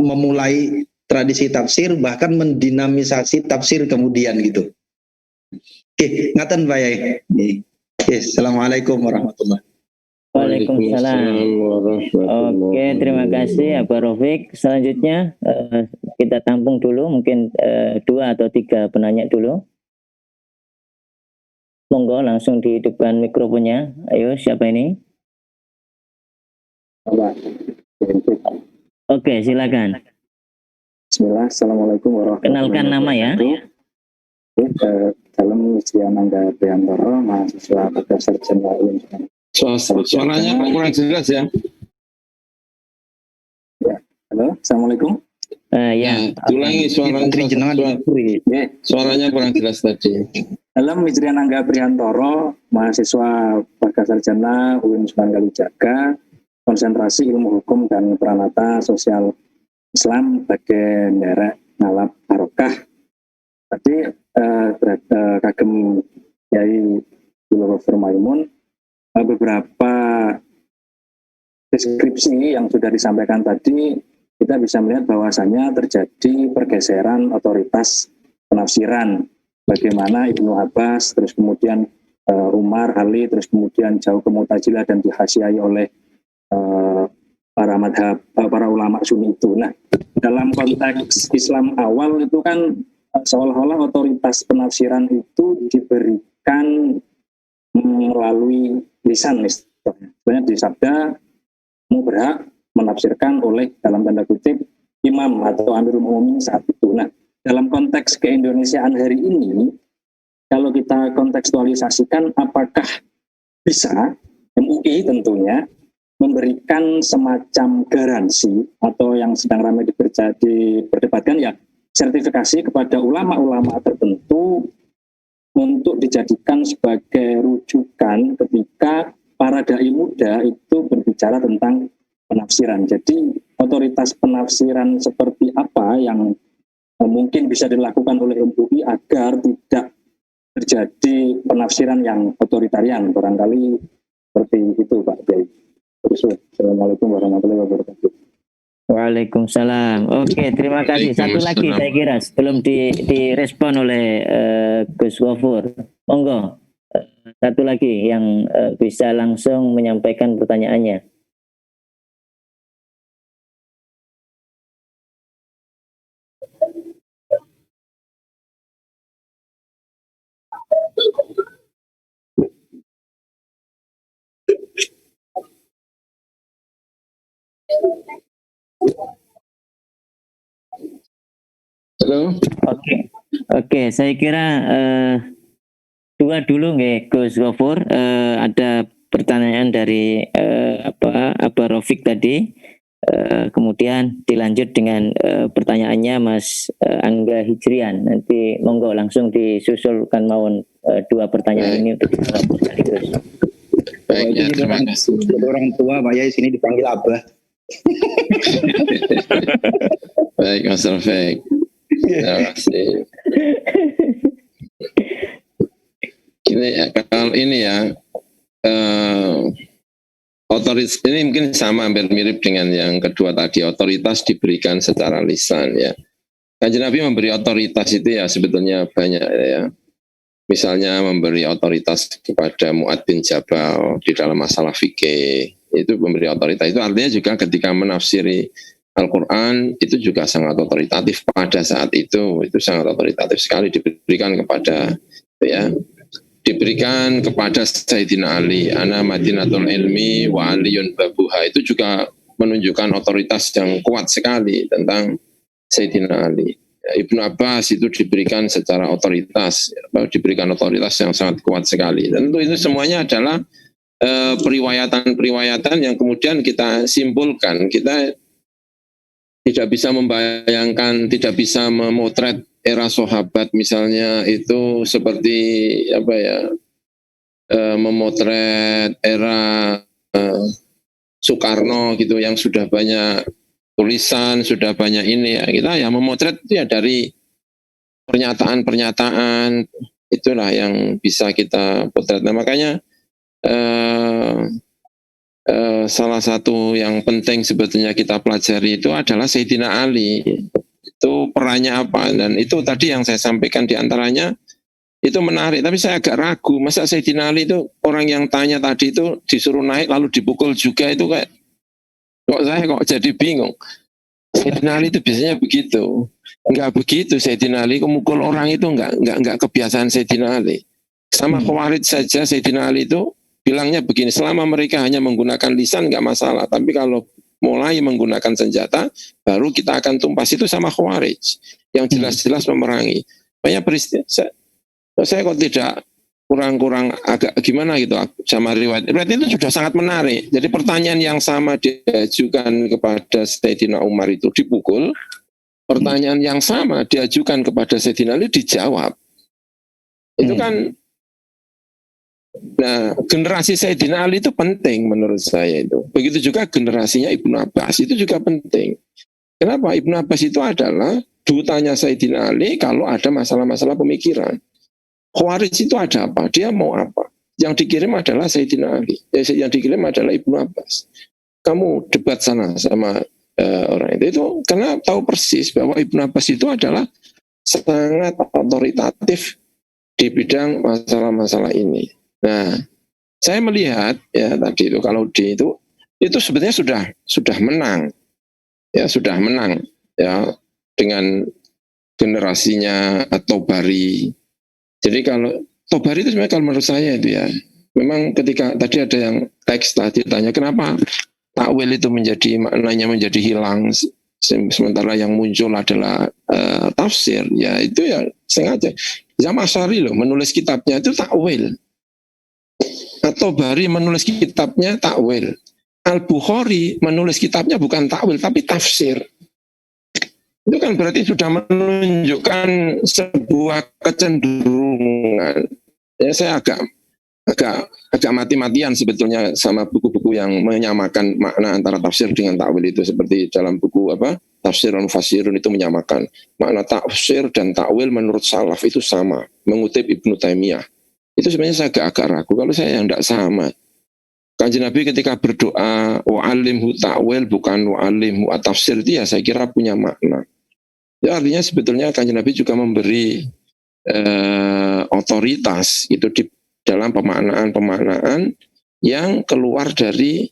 memulai tradisi tafsir bahkan mendinamisasi tafsir kemudian gitu. Oke, ngaten Pak Yai. Oke, assalamualaikum warahmatullahi wabarakatuh. Waalaikumsalam. Oke, terima kasih Abah Rafiq. Selanjutnya kita tampung dulu mungkin 2 atau 3 penanya dulu. Monggo langsung dihidupkan mikrofonnya. Ayo, siapa ini? Oke, silakan. Bismillah, assalamualaikum warahmatullahi wabarakatuh. Kenalkan nama ya. Dalam ujian Angga Priantoro, mahasiswa pada sarjana ilmu. Suaranya kurang jelas ya. Halo, assalamualaikum. Ya, ulangi suaranya kurang jelas tadi. Dalam ujian Angga Priantoro, mahasiswa pada sarjana UIN Sunan Kalijaga, konsentrasi ilmu hukum dan peranata sosial Islam bagian daerah Ngalap Barokah. Tadi kagem Yai Abdul Maimun beberapa deskripsi yang sudah disampaikan tadi kita bisa melihat bahwasannya terjadi pergeseran otoritas penafsiran. Bagaimana Ibnu Abbas, terus kemudian Umar, Ali, terus kemudian jauh ke Mu'tazilah dan dihasiai oleh para madhab, para ulama Sunni itu. Nah, dalam konteks Islam awal itu kan seolah-olah otoritas penafsiran itu diberikan melalui lisan, sebenarnya di sabda berhak menafsirkan oleh dalam tanda kutip imam atau amirul mu'minin saat itu. Nah, dalam konteks keindonesiaan hari ini, kalau kita kontekstualisasikan, apakah bisa MUI tentunya memberikan semacam garansi atau yang sedang ramai diperdebatkan ya sertifikasi kepada ulama-ulama tertentu untuk dijadikan sebagai rujukan ketika para dai muda itu berbicara tentang penafsiran. Jadi otoritas penafsiran seperti apa yang mungkin bisa dilakukan oleh MUI agar tidak terjadi penafsiran yang otoritarian, barangkali seperti itu Pak Kiai. Assalamualaikum warahmatullahi wabarakatuh. Waalaikumsalam. Oke, terima kasih. Satu lagi saya kira sebelum direspon oleh Gus Ghafur. Monggo, satu lagi yang bisa langsung menyampaikan pertanyaannya. Halo. Oke, saya kira 2 dulu nggih Gus Ghafur. Ada pertanyaan dari Abah Rafiq tadi. Kemudian dilanjut dengan pertanyaannya Mas Angga Hijrian. Nanti monggo langsung disusulkan mawon 2 pertanyaan ini untuk dijawab sekaligus. Baik, ya, terima kasih. Orang tua Pak Yai sini dipanggil Abah. Baik, Mas Rafiq. Terima kasih. Kalau ini ya, otoritas ini mungkin sama hampir mirip dengan yang kedua tadi. Otoritas diberikan secara lisan ya. Kanjeng Nabi memberi otoritas itu ya sebetulnya banyak ya. Misalnya memberi otoritas kepada Mu'adz bin Jabal di dalam masalah fikih, itu memberi otoritas. Itu artinya juga ketika menafsiri Al-Quran itu juga sangat otoritatif pada saat itu sangat otoritatif sekali diberikan kepada ya diberikan kepada Sayyidina Ali, ana madinatul ilmi wa aliyun babuha, itu juga menunjukkan otoritas yang kuat sekali tentang Sayyidina Ali. Ibnu Abbas itu diberikan secara otoritas, diberikan otoritas yang sangat kuat sekali. Tentu itu semuanya adalah periwayatan-periwayatan yang kemudian kita simpulkan. Kita tidak bisa membayangkan, tidak bisa memotret era sahabat misalnya itu seperti apa ya, memotret era Soekarno gitu yang sudah banyak tulisan, sudah banyak ini ya. Kita ya memotret itu ya dari pernyataan-pernyataan, itulah yang bisa kita potret. Nah makanya salah satu yang penting sebetulnya kita pelajari itu adalah Sayyidina Ali. Itu perannya apa, dan itu tadi yang saya sampaikan diantaranya itu menarik, tapi saya agak ragu, masa Sayyidina Ali itu orang yang tanya tadi itu disuruh naik lalu dipukul juga, itu kayak saya kok jadi bingung. Sayyidina Ali itu biasanya begitu, enggak begitu. Sayyidina Ali memukul orang itu enggak kebiasaan Sayyidina Ali. Sama Khawarij saja Sayyidina Ali itu bilangnya begini, selama mereka hanya menggunakan lisan enggak masalah, tapi kalau mulai menggunakan senjata baru kita akan tumpas. Itu sama Khawarij yang jelas-jelas memerangi. Banyak peristiwa saya kok tidak kurang agak gimana gitu sama riwayat itu sudah sangat menarik. Jadi pertanyaan yang sama diajukan kepada Sayyidina Umar itu dipukul, pertanyaan yang sama diajukan kepada Sayyidina Ali dijawab. Itu kan, nah generasi Sayyidina Ali itu penting menurut saya itu. Begitu juga generasinya Ibnu Abbas itu juga penting. Kenapa? Ibnu Abbas itu adalah dutanya Sayyidina Ali kalau ada masalah-masalah pemikiran. Khawarij itu ada apa? Dia mau apa? Yang dikirim adalah Sayyidina Ali. Yang dikirim adalah Ibnu Abbas. Kamu debat sana sama orang itu karena tahu persis bahwa Ibnu Abbas itu adalah sangat otoritatif di bidang masalah-masalah ini. Nah, saya melihat ya tadi itu kalau di itu sebetulnya sudah menang. Ya, sudah menang ya dengan generasinya At-Tabari. Jadi kalau Tabari itu sebenarnya kalau menurut saya itu ya, memang ketika tadi ada yang teks tadi tanya kenapa takwil itu maknanya menjadi hilang, sementara yang muncul adalah tafsir, ya itu ya sengaja. Zaman Asy'ari loh menulis kitabnya itu takwil. At-Tabari menulis kitabnya takwil. Al-Bukhari menulis kitabnya bukan takwil tapi tafsir. Itu kan berarti sudah menunjukkan sebuah kecenderungan. Ya saya agak mati-matian sebetulnya sama buku-buku yang menyamakan makna antara tafsir dengan takwil itu, seperti dalam buku Tafsirun Fasirun itu menyamakan makna tafsir dan takwil menurut salaf itu sama, mengutip Ibnu Taimiyah. Itu sebenarnya saya agak ragu kalau saya yang tidak sama. Kanjeng Nabi ketika berdoa wa'alimhu ta'wil bukan wa'alimhu at-tafsir, itu ya saya kira punya makna. Ya artinya sebetulnya Kanjeng Nabi juga memberi otoritas itu di dalam pemaknaan yang keluar dari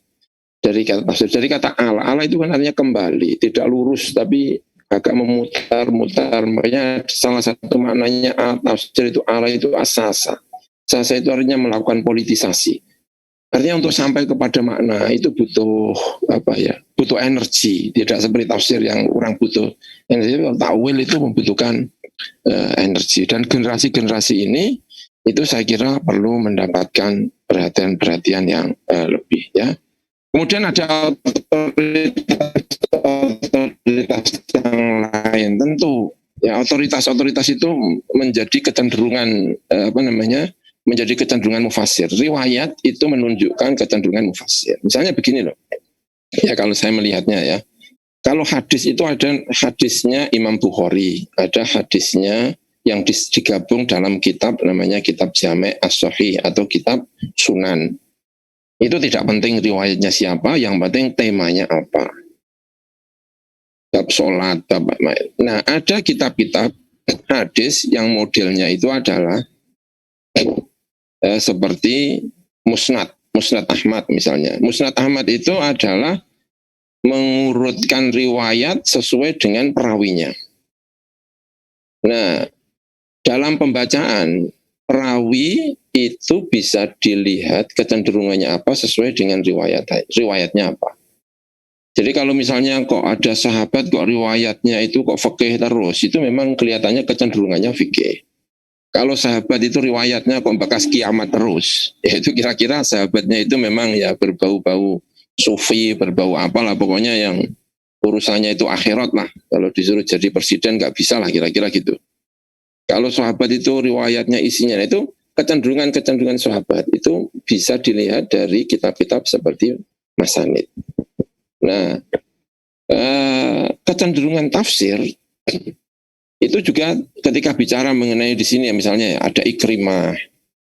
kata tafsir, dari kata ala itu kan artinya kembali, tidak lurus tapi agak memutar-mutar. Makanya salah satu maknanya tafsir itu ala itu asasa itu artinya melakukan politisasi. Artinya untuk sampai kepada makna itu butuh butuh energi, tidak seperti tafsir yang kurang butuh energi. Takwil itu membutuhkan energi, dan generasi ini itu saya kira perlu mendapatkan perhatian yang lebih ya. Kemudian ada otoritas yang lain, tentu ya otoritas itu menjadi kecenderungan menjadi kecenderungan mufassir. Riwayat itu menunjukkan kecenderungan mufassir. Misalnya begini loh, ya kalau saya melihatnya ya, kalau hadis itu ada hadisnya Imam Bukhari, ada hadisnya yang digabung dalam kitab namanya kitab Jami' As-Sahih atau kitab Sunan. Itu tidak penting riwayatnya siapa, yang penting temanya apa. Bab sholat, nah ada kitab-kitab hadis yang modelnya itu adalah seperti Musnad Ahmad misalnya. Musnad Ahmad itu adalah mengurutkan riwayat sesuai dengan perawinya. Nah, dalam pembacaan perawi itu bisa dilihat kecenderungannya apa sesuai dengan riwayatnya apa. Jadi kalau misalnya kok ada sahabat kok riwayatnya itu kok fikih terus, itu memang kelihatannya kecenderungannya fikih. Kalau sahabat itu riwayatnya kok bekas kiamat terus, ya itu kira-kira sahabatnya itu memang ya berbau-bau sufi, berbau apalah pokoknya yang urusannya itu akhirat lah. Kalau disuruh jadi presiden nggak bisa lah kira-kira gitu. Kalau sahabat itu riwayatnya isinya itu kecenderungan sahabat itu bisa dilihat dari kitab-kitab seperti Masanid. Nah, kecenderungan tafsir itu juga ketika bicara mengenai di sini ya misalnya ada Ikrimah,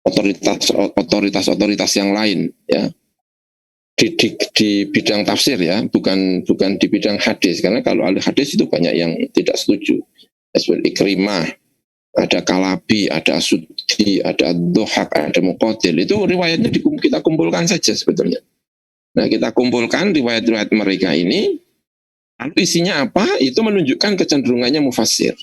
otoritas yang lain ya di bidang tafsir ya, bukan di bidang hadis, karena kalau ahli hadis itu banyak yang tidak setuju. Seperti Ikrimah, ada Kalabi, ada Sudi, ada Dohak, ada Muqatil, itu riwayatnya kita kumpulkan saja sebetulnya. Nah, kita kumpulkan riwayat-riwayat mereka ini, lalu isinya apa, itu menunjukkan kecenderungannya mufassir.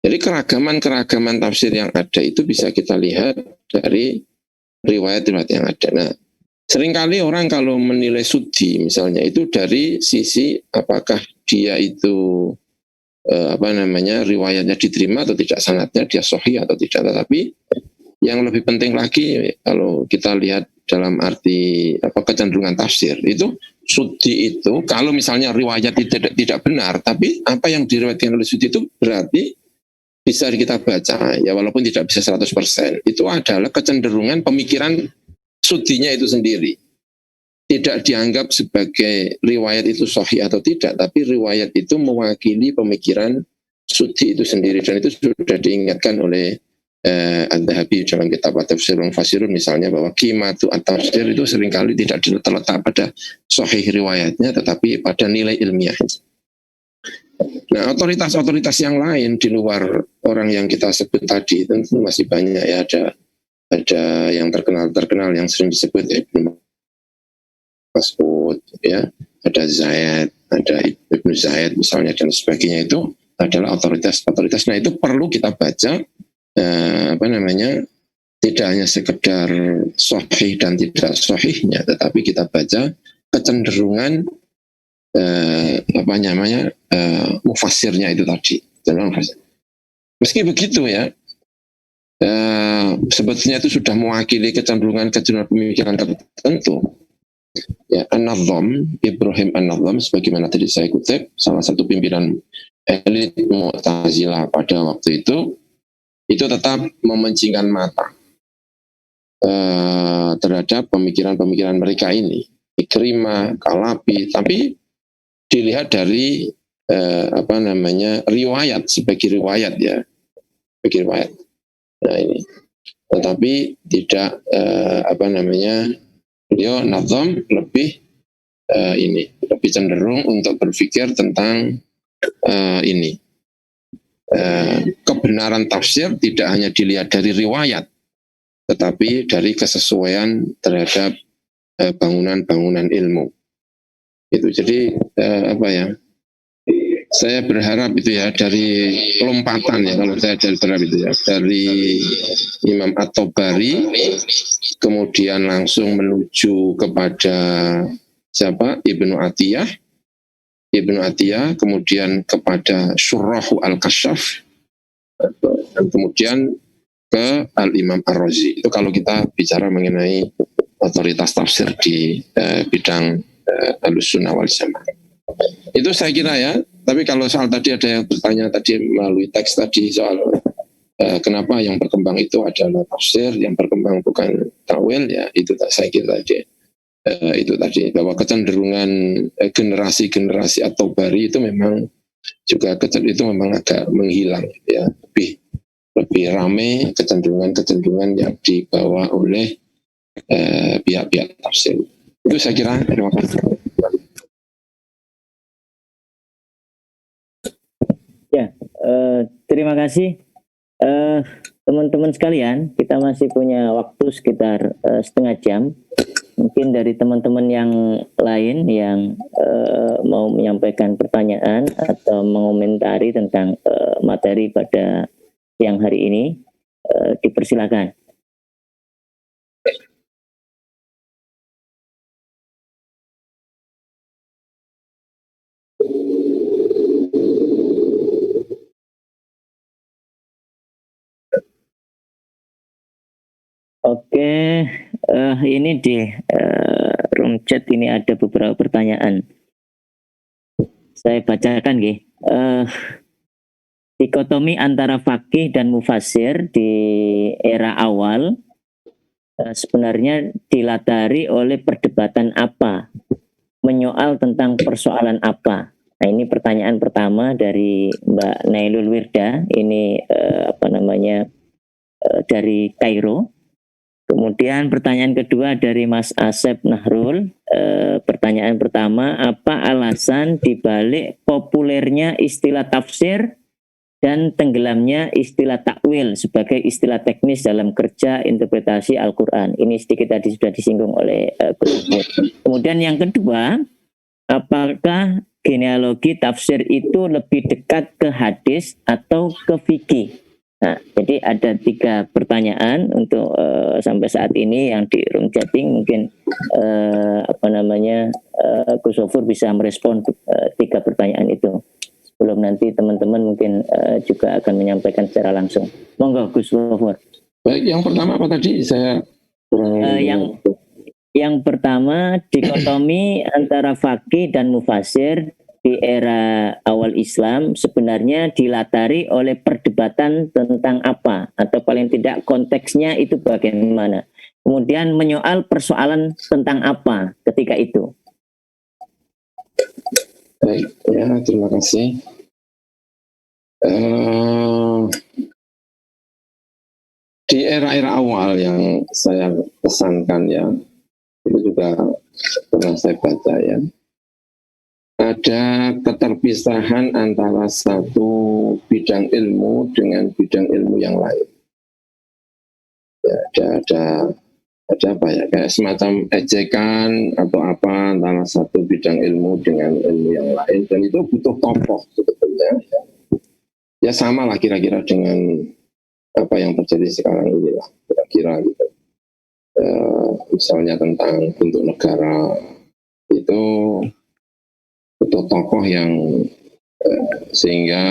Jadi keragaman tafsir yang ada itu bisa kita lihat dari riwayat-riwayat yang ada. Nah, seringkali orang kalau menilai Sudi misalnya itu dari sisi apakah dia itu riwayatnya diterima atau tidak, sanadnya dia sahih atau tidak. Tetapi yang lebih penting lagi kalau kita lihat dalam arti kecenderungan tafsir itu Sudi itu kalau misalnya riwayat tidak benar, tapi apa yang diriwayatkan oleh Sudi itu berarti bisa kita baca ya walaupun tidak bisa 100%, itu adalah kecenderungan pemikiran Sudinya itu sendiri. Tidak dianggap sebagai riwayat itu sahih atau tidak, tapi riwayat itu mewakili pemikiran Sudi itu sendiri, dan itu sudah diingatkan oleh Adz-Dzahabi dalam kitab Tafsirul Mufassirun misalnya, bahwa qimatu at-tafsir itu seringkali tidak terletak pada sahih riwayatnya tetapi pada nilai ilmiah. Nah, otoritas yang lain di luar orang yang kita sebut tadi tentu masih banyak ya, ada yang terkenal yang sering disebut ya, Ibnu Mas'ud ya, ada Zaid, ada Ibnu Zaid misalnya dan sebagainya, itu adalah otoritas. Nah, itu perlu kita baca tidak hanya sekedar sahih dan tidak sahihnya, tetapi kita baca kecenderungan mufassirnya itu tadi. Meski begitu ya, sebetulnya itu sudah mewakili kecenderungan pemikiran tertentu. Ya, An-Nadham, Ibrahim An-Nadham, sebagaimana tadi saya kutip, salah satu pimpinan elit Mu'tazilah pada waktu itu tetap memencingkan mata terhadap pemikiran mereka ini, Ikrimah, Kalabi, tapi dilihat dari riwayat sebagai riwayat ya, sebagai riwayat. Nah ini, tetapi tidak beliau Nadham lebih lebih cenderung untuk berpikir tentang kebenaran tafsir tidak hanya dilihat dari riwayat, tetapi dari kesesuaian terhadap bangunan ilmu. Itu jadi saya berharap itu ya, dari lompatan ya, kalau saya berharap itu ya, dari Imam At-Tabari kemudian langsung menuju kepada siapa, Ibnu Atiyah, kemudian kepada Syurrahu Al-Kasyaf, dan kemudian ke Al-Imam Ar-Razi. Itu kalau kita bicara mengenai otoritas tafsir di bidang Ahlussunnah wal Jamaah. Itu saya kira ya. Tapi kalau soal tadi ada yang bertanya tadi melalui teks tadi soal kenapa yang berkembang itu adalah tafsir, yang berkembang bukan ta'wil, ya itu saya kira tadi. Itu tadi bahwa kecenderungan generasi At-Tabari itu memang juga itu memang agak menghilang ya, lebih ramai kecenderungan yang dibawa oleh pihak-pihak tafsir. Itu saya kira. Terima kasih. Ya, terima kasih teman-teman sekalian. Kita masih punya waktu sekitar setengah jam. Mungkin dari teman-teman yang lain yang mau menyampaikan pertanyaan atau mengomentari tentang materi pada siang hari ini, dipersilakan. Oke, ini di room chat ini ada beberapa pertanyaan. Saya bacakan, nggih. Dikotomi antara fakih dan mufasir di era awal sebenarnya dilatari oleh perdebatan apa? Menyoal tentang persoalan apa? Nah, ini pertanyaan pertama dari Mbak Nailul Wirda. Ini dari Kairo. Kemudian pertanyaan kedua dari Mas Asep Nahrul. Pertanyaan pertama, apa alasan dibalik populernya istilah tafsir dan tenggelamnya istilah takwil sebagai istilah teknis dalam kerja interpretasi Al-Quran? Ini sedikit tadi sudah disinggung oleh Kemudian yang kedua, apakah genealogi tafsir itu lebih dekat ke hadis atau ke fikih? Nah, jadi ada 3 pertanyaan untuk sampai saat ini yang di room chatting. Mungkin Gus Sofur bisa merespon 3 pertanyaan itu. Sebelum nanti teman-teman mungkin juga akan menyampaikan secara langsung. Monggo Gus Sofur. Baik, yang pertama apa tadi? Saya kurang yang pertama, dikotomi antara fakih dan mufasir di era awal Islam sebenarnya dilatari oleh perdebatan tentang apa, atau paling tidak konteksnya itu bagaimana. Kemudian menyoal persoalan tentang apa ketika itu. Baik, ya, terima kasih. Di era-era awal yang saya pesankan ya, itu juga pernah saya baca ya, ada keterpisahan antara satu bidang ilmu dengan bidang ilmu yang lain. Ya, ada apa ya, kayak semacam ejekan atau apa antara satu bidang ilmu dengan ilmu yang lain, dan itu butuh tokoh sebetulnya. Ya sama lah kira-kira dengan apa yang terjadi sekarang ini lah, kira-kira gitu. Misalnya tentang bentuk negara, itu butuh tokoh yang sehingga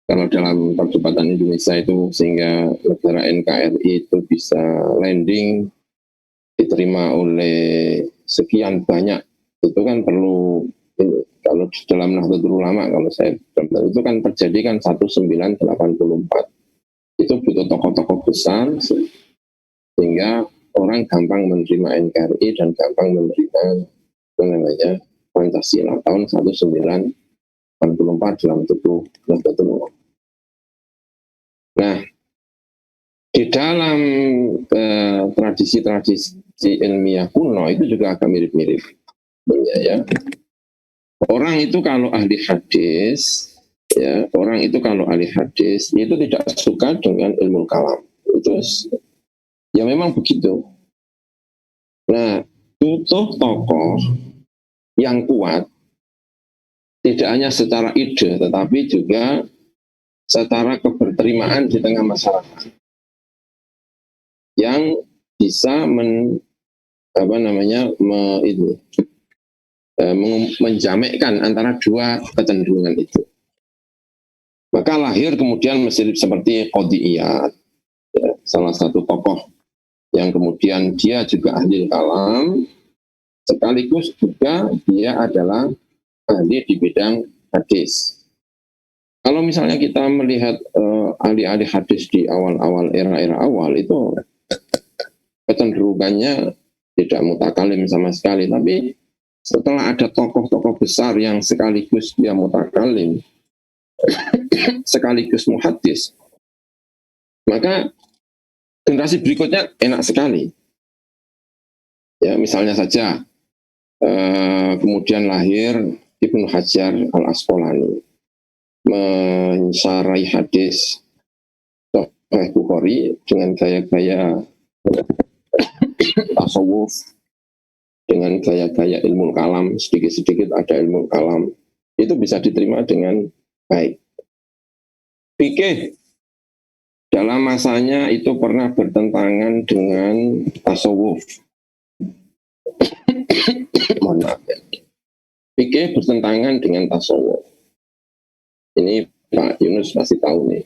kalau dalam perdebatan Indonesia itu sehingga negara NKRI itu bisa landing, diterima oleh sekian banyak, itu kan perlu ini, kalau di dalam Nahdlatul Ulama kalau saya itu kan terjadi kan 1984, itu butuh tokoh-tokoh besar sehingga orang gampang menerima NKRI dan gampang menerima Pancasila tahun 1984 dalam tubuh Nahdlatul Ulama. Nah, di dalam tradisi ilmiah kuno itu juga agak mirip-mirip, ya. Orang itu kalau ahli hadis, ya, itu tidak suka dengan ilmu kalam. Itu ya memang begitu. Nah, butuh tokoh yang kuat, tidak hanya secara ide, tetapi juga secara keberterimaan di tengah masyarakat, yang bisa menjamekkan antara dua kecenderungan itu. Maka lahir kemudian mesin seperti Qadhi Iyad, ya, salah satu tokoh yang kemudian dia juga ahli kalam, sekaligus juga dia adalah ahli di bidang hadis. Kalau misalnya kita melihat ahli-ahli hadis di awal-awal era-era awal itu kecenderungannya tidak mutakalim sama sekali, tapi setelah ada tokoh-tokoh besar yang sekaligus dia mutakalim, sekaligus muhaddis, maka generasi berikutnya enak sekali. Ya, misalnya saja kemudian lahir Ibnu Hajar Al-Asqalani mensyarahi hadis Sahih Bukhari dengan gaya-gaya tasawuf, dengan gaya-gaya ilmu kalam, sedikit-sedikit ada ilmu kalam, itu bisa diterima dengan baik. Fikih dalam masanya itu pernah bertentangan dengan tasawuf. Mohon maaf ya. Fikih bertentangan dengan tasawuf. Ini Pak Yunus pasti tahu nih.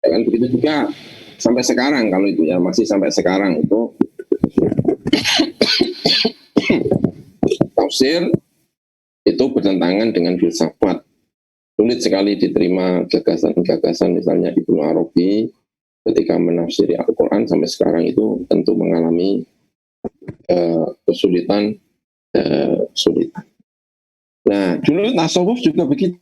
Ya kan begitu juga sampai sekarang, kalau itu ya masih sampai sekarang itu tafsir itu bertentangan dengan filsafat. Sulit sekali diterima gagasan-gagasan misalnya Ibnu Arabi ketika menafsiri Al-Quran sampai sekarang itu tentu mengalami kesulitan. Nah, dulu tasawuf juga begitu.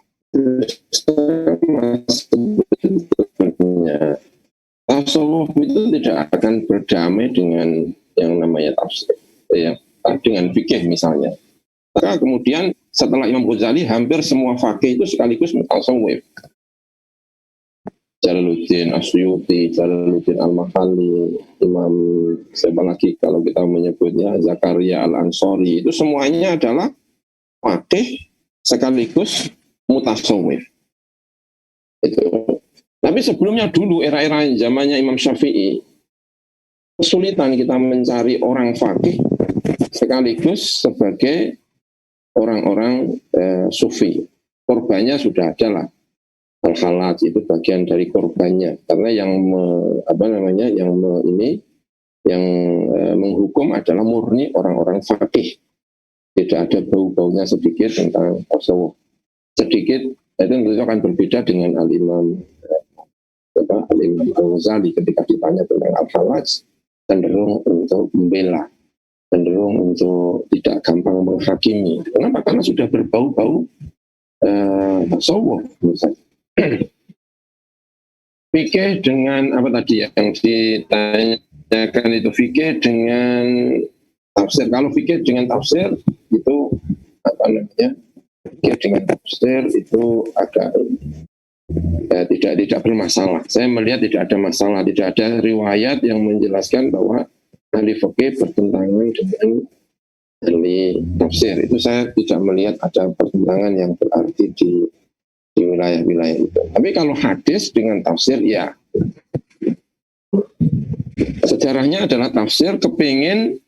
Tasawuf itu tidak akan berdamai dengan yang namanya tafsir, ya, dengan fikih misalnya. Maka kemudian setelah Imam Ghazali hampir semua fakih itu sekaligus mutasawwif. Jalaluddin Asyuti, Jalaluddin Al-Mahalli, Imam siapa lagi kalau kita menyebutnya Zakaria Al-Ansori, itu semuanya adalah fakih sekaligus mutasawwif. Itu. Tapi sebelumnya dulu era-era zamannya Imam Syafi'i, kesulitan kita mencari orang fakih sekaligus sebagai orang-orang sufi. Korbannya sudah ada lah. Al-Khalat itu bagian dari korbannya, karena yang menghukum adalah murni orang-orang fakih. Tidak ada bau-baunya sedikit tentang tasawuf. Sedikit itu tentu akan berbeda dengan Al-Imam Al-Ghazali ketika ditanya tentang Al-Khalat, cenderung untuk membela, cenderung untuk tidak gampang menghakimi. Kenapa? Karena sudah berbau-bau tasawuf misalnya. Fikih dengan apa tadi yang ditanyakan itu, fikih dengan tafsir. Kalau fikih dengan tafsir itu apa namanya? Fikih dengan tafsir itu agak tidak bermasalah. Saya melihat tidak ada masalah, tidak ada riwayat yang menjelaskan bahwa ahli fikih bertentangan dengan ahli tafsir. Itu saya tidak melihat ada pertentangan yang berarti di wilayah-wilayah itu. Tapi kalau hadis dengan tafsir, ya sejarahnya adalah tafsir kepingin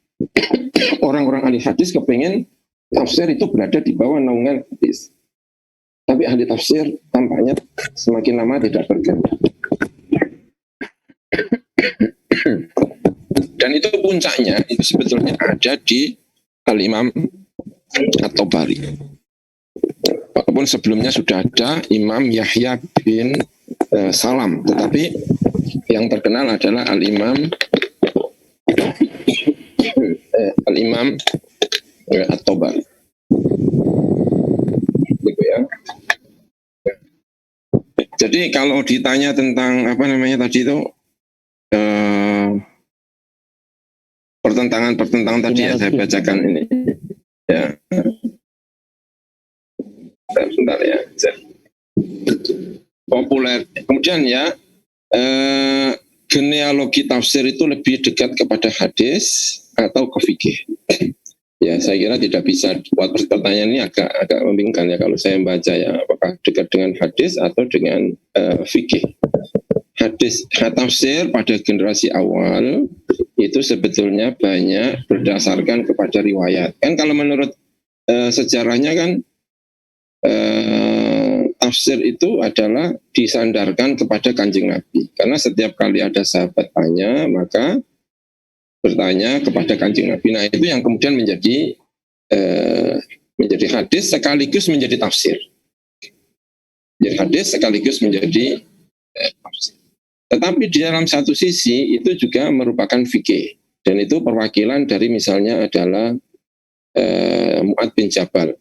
orang-orang ahli hadis kepingin tafsir itu berada di bawah naungan hadis. Tapi ahli tafsir tampaknya semakin lama tidak berganti. Dan itu puncaknya itu sebetulnya ada di Al-Imam At-Tabari. Walaupun sebelumnya sudah ada Imam Yahya bin Salam, tetapi yang terkenal adalah Al-Imam At-Tabari. Gitu ya. Jadi kalau ditanya tentang apa namanya tadi itu pertentangan tadi ya, saya bacakan ini. Ya. Sebentar ya. Populer. Kemudian ya, genealogi tafsir itu lebih dekat kepada hadis atau ke fikih. Ya, saya kira tidak bisa buat pertanyaan ini agak membingungkan ya kalau saya membaca ya, apakah dekat dengan hadis atau dengan fikih. Tafsir pada generasi awal itu sebetulnya banyak berdasarkan kepada riwayat. Kan kalau menurut sejarahnya kan tafsir itu adalah disandarkan kepada Kanjeng Nabi. Karena setiap kali ada sahabat tanya, maka bertanya kepada Kanjeng Nabi. Nah, itu yang kemudian menjadi hadis sekaligus menjadi tafsir. Jadi hadis sekaligus menjadi tafsir. Tetapi di dalam satu sisi itu juga merupakan fikih. Dan itu perwakilan dari misalnya adalah Mu'adz bin Jabal.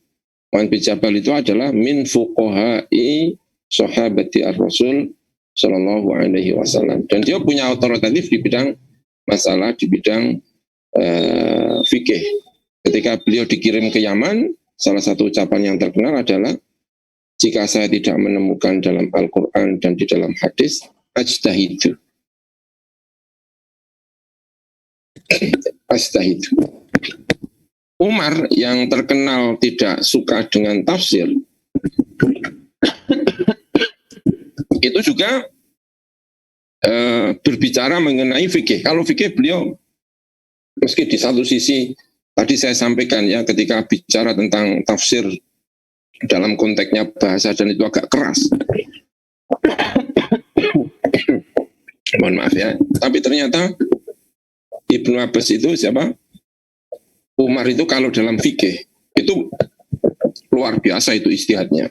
Mu'adz bin Jabal itu adalah min fuqaha'i sahabati ar-Rasul sallallahu alaihi wasallam. Dan dia punya otoritatif di bidang masalah, di bidang fikih. Ketika beliau dikirim ke Yaman, salah satu ucapan yang terkenal adalah, jika saya tidak menemukan dalam Al-Quran dan di dalam hadis, ajtahidu. Ajtahidu. Umar yang terkenal tidak suka dengan tafsir, itu juga berbicara mengenai fikih. Kalau fikih beliau meski di satu sisi tadi saya sampaikan ya, ketika bicara tentang tafsir dalam konteksnya bahasa dan itu agak keras. Mohon maaf ya. Tapi ternyata Ibnu Abbas itu siapa? Umar itu kalau dalam fikih itu luar biasa itu ijtihadnya.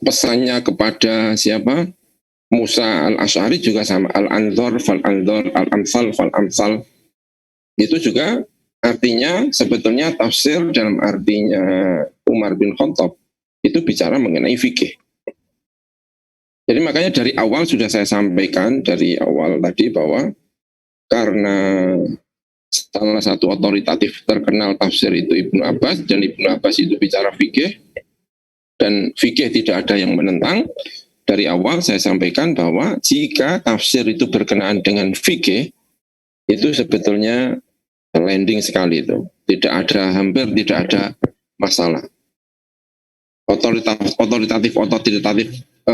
Pesannya kepada siapa? Musa al-Asy'ari juga sama, al-anzor fal-anzor, al-amsal fal-amsal. Itu juga artinya sebetulnya tafsir dalam artinya Umar bin Khattab itu bicara mengenai fikih. Jadi makanya dari awal sudah saya sampaikan dari awal tadi bahwa karena salah satu otoritatif terkenal tafsir itu Ibnu Abbas, dan Ibnu Abbas itu bicara fikih dan fikih tidak ada yang menentang. Dari awal saya sampaikan bahwa jika tafsir itu berkenaan dengan fikih, itu sebetulnya landing sekali itu. Hampir tidak ada masalah. Otoritatif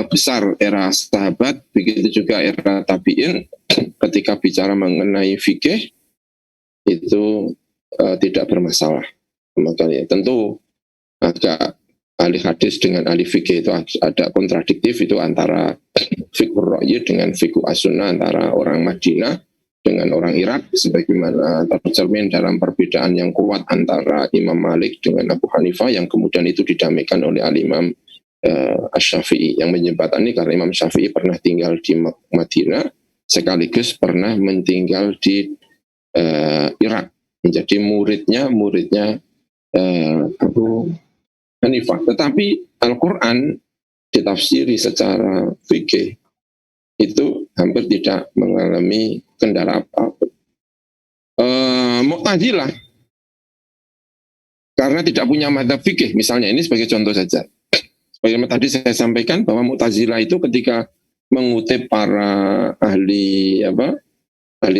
besar era sahabat, begitu juga era tabi'in, ketika bicara mengenai fikih, itu tidak bermasalah. Makanya tentu agak ahli hadis dengan ahli fikih itu ada kontradiktif itu antara fiqhur ra'yi dengan fiqhu as-sunnah, antara orang Madinah dengan orang Irak, sebagaimana tercermin dalam perbedaan yang kuat antara Imam Malik dengan Abu Hanifah yang kemudian itu didamaikan oleh al-Imam Asy-Syafi'i yang menjembatani karena Imam Syafi'i pernah tinggal di Madinah sekaligus pernah meninggal di Irak, menjadi muridnya Abu Hanifah. Tetapi Al-Quran ditafsiri secara fikih itu hampir tidak mengalami kendala apapun. Mu'tazilah karena tidak punya madzhab fikih, misalnya ini sebagai contoh saja. Sebagaimana tadi saya sampaikan bahwa Mu'tazilah itu ketika mengutip para ahli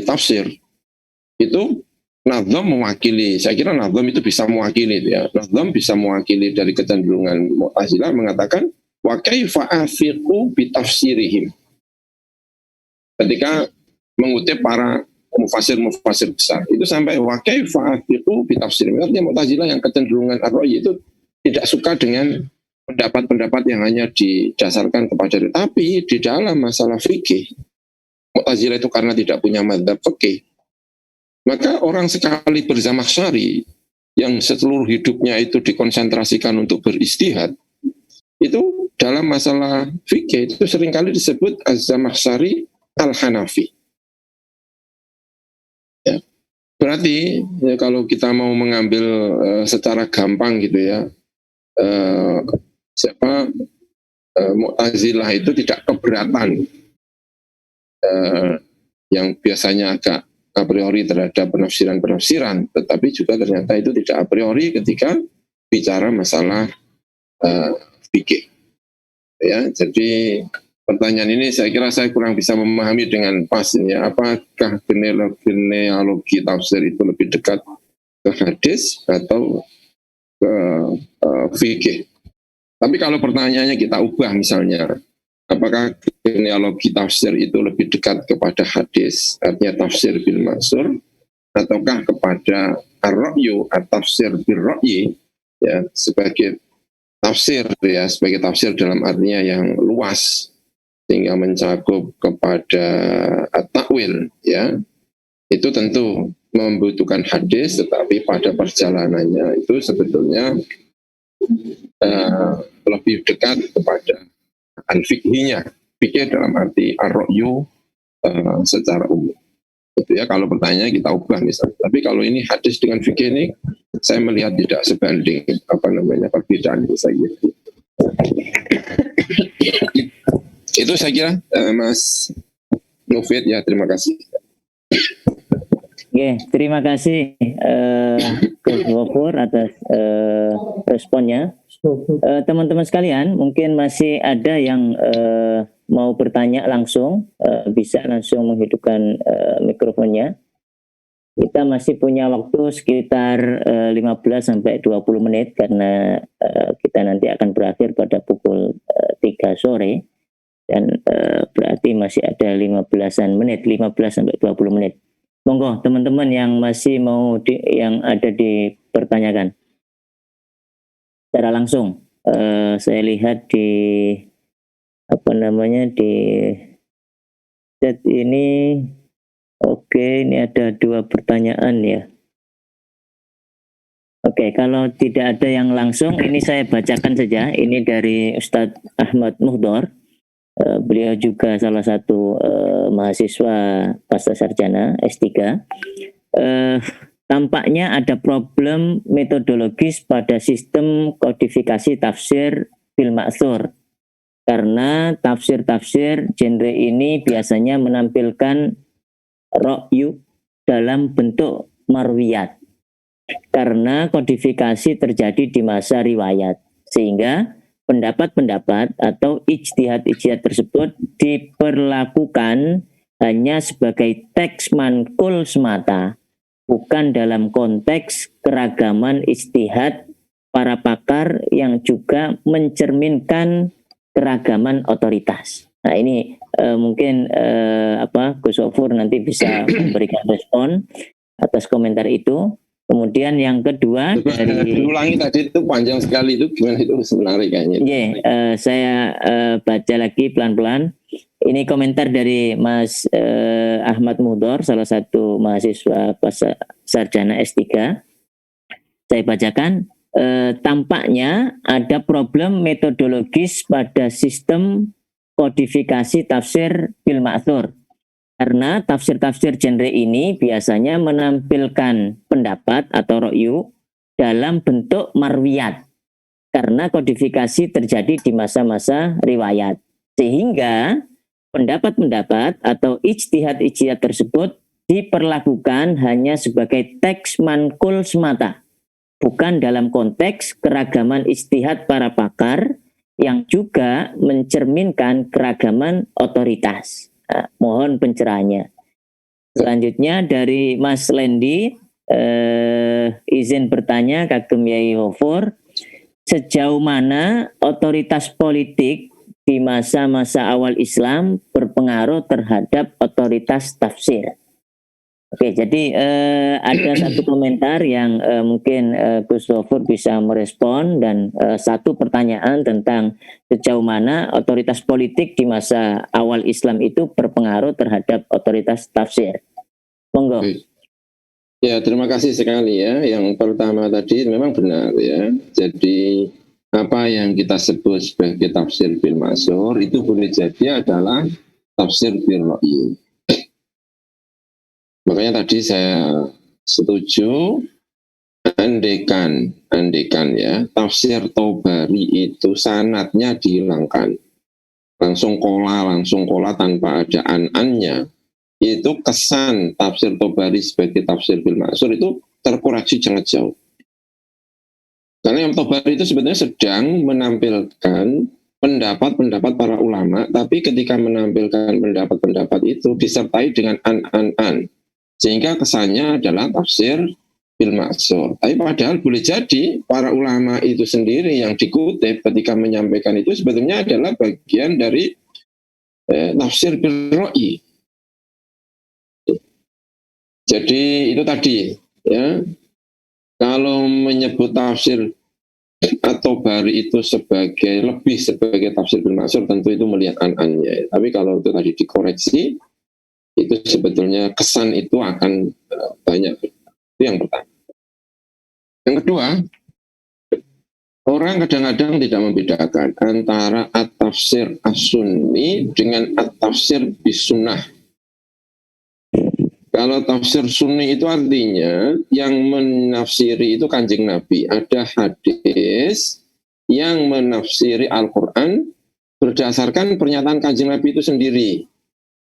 tafsir itu Nazam mewakili, saya kira Nazam itu bisa mewakili ya. Nazam bisa mewakili dari kecenderungan Mu'tazilah mengatakan wa kaifa afiqu bi tafsirihim. Ketika mengutip para mufasir besar itu sampai wa kaifa afiqu bi tafsirihim. Artinya Mu'tazilah yang kecenderungan ar-ra'yi itu tidak suka dengan pendapat-pendapat yang hanya didasarkan kepada, tapi di dalam masalah fikih Mu'tazilah itu karena tidak punya madzhab fikih, maka orang sekali berzamakhsyari yang seluruh hidupnya itu dikonsentrasikan untuk beristihad, itu dalam masalah fikih itu seringkali disebut az-Zamakhsyari al-Hanafi. Ya. Berarti ya, kalau kita mau mengambil secara gampang gitu ya, Mu'tazilah itu tidak keberatan yang biasanya agak a priori terhadap penafsiran, tetapi juga ternyata itu tidak a priori ketika bicara masalah fikih. Ya, jadi pertanyaan ini saya kira saya kurang bisa memahami dengan pas ya, apakah genealogi tafsir itu lebih dekat ke hadis atau ke fikih. Tapi kalau pertanyaannya kita ubah misalnya, apakah genealogi tafsir itu lebih dekat kepada hadis, artinya tafsir bil mansur, ataukah kepada ar-ra'yu at-tafsir bil ra'yi, ya, sebagai tafsir ya, sebagai tafsir dalam artinya yang luas sehingga mencakup kepada at-ta'wil ya. Itu tentu membutuhkan hadis, tetapi pada perjalanannya itu sebetulnya lebih dekat kepada al-fikhinya, fikih dalam arti ar-ra'yu secara umum. Itu ya kalau pertanyaannya kita ubah misalnya. Tapi kalau ini hadis dengan fikih ini saya melihat tidak sebanding perbedaan itu saya kira. Itu saya kira Mas Mufid ya, terima kasih. Oke, terima kasih Gus Ghafur atas responnya. Teman-teman sekalian, mungkin masih ada yang mau bertanya langsung, bisa langsung menghidupkan mikrofonnya. Kita masih punya waktu sekitar 15-20 menit karena kita nanti akan berakhir pada pukul 3 sore. Dan berarti masih ada 15-an menit, 15 sampai 20 menit. Monggo teman-teman yang masih mau yang ada dipertanyakan secara langsung. Saya lihat di di chat ini. Oke, ini ada 2 pertanyaan ya. Oke, kalau tidak ada yang langsung, ini saya bacakan saja. Ini dari Ustadz Ahmad Muhdor. Beliau juga salah satu mahasiswa pasca sarjana S3. Tampaknya ada problem metodologis pada sistem kodifikasi tafsir bil ma'thur. Karena tafsir-tafsir genre ini biasanya menampilkan ra'yu dalam bentuk marwiyat. Karena kodifikasi terjadi di masa riwayat, sehingga pendapat-pendapat atau ijtihad-ijtihad tersebut diperlakukan hanya sebagai teks manqul semata, bukan dalam konteks keragaman ijtihad para pakar yang juga mencerminkan keragaman otoritas. Nah ini mungkin Gus Ofur nanti bisa memberikan respon atas komentar itu. Kemudian yang kedua dari ulangi tadi itu panjang sekali, itu gimana, itu menarik kayaknya. Saya baca lagi pelan-pelan. Ini komentar dari Mas Ahmad Muhdor, salah satu mahasiswa sarjana S3. Saya bacakan. Tampaknya ada problem metodologis pada sistem kodifikasi tafsir bil ma'thur. Karena tafsir-tafsir genre ini biasanya menampilkan pendapat atau ra'yu dalam bentuk marwiyat. Karena kodifikasi terjadi di masa-masa riwayat. Sehingga pendapat-pendapat atau ijtihad-ijtihad tersebut diperlakukan hanya sebagai teks manqul semata. Bukan dalam konteks keragaman ijtihad para pakar yang juga mencerminkan keragaman otoritas. Nah, mohon pencerahannya. Selanjutnya dari Mas Lendi, izin bertanya Kagem Yai Hofor, sejauh mana otoritas politik di masa-masa awal Islam berpengaruh terhadap otoritas tafsir? Oke, jadi ada satu komentar yang mungkin Gus Hofor bisa merespon, dan satu pertanyaan tentang sejauh mana otoritas politik di masa awal Islam itu berpengaruh terhadap otoritas tafsir. Monggo. Ya, terima kasih sekali ya. Yang pertama tadi memang benar ya. Jadi apa yang kita sebut sebagai tafsir bil ma'thur itu boleh jadi adalah tafsir bil ra'yi. Makanya tadi saya setuju, andekan ya, tafsir Tobari itu sanadnya dihilangkan, langsung kola tanpa ada an-annya, itu kesan tafsir Tobari sebagai tafsir bil ma'thur itu terkoreksi sangat jauh. Karena yang Tobari itu sebetulnya sedang menampilkan pendapat-pendapat para ulama, tapi ketika menampilkan pendapat-pendapat itu disertai dengan an-an. Sehingga kesannya adalah tafsir bil ma'thur. Tapi padahal boleh jadi para ulama itu sendiri yang dikutip ketika menyampaikan itu sebetulnya adalah bagian dari tafsir bil ra'yi. Jadi itu tadi ya. Kalau menyebut tafsir atau bari itu lebih sebagai tafsir bil ma'thur, tentu itu melihat an-annya. Tapi kalau itu tadi dikoreksi, itu sebetulnya kesan itu akan banyak. Itu yang pertama. Yang kedua, orang kadang-kadang tidak membedakan antara at-tafsir as-sunni dengan at-tafsir bis-sunnah. Kalau tafsir sunni itu artinya yang menafsiri itu Kanjeng Nabi. Ada hadis yang menafsiri Al-Quran berdasarkan pernyataan Kanjeng Nabi itu sendiri.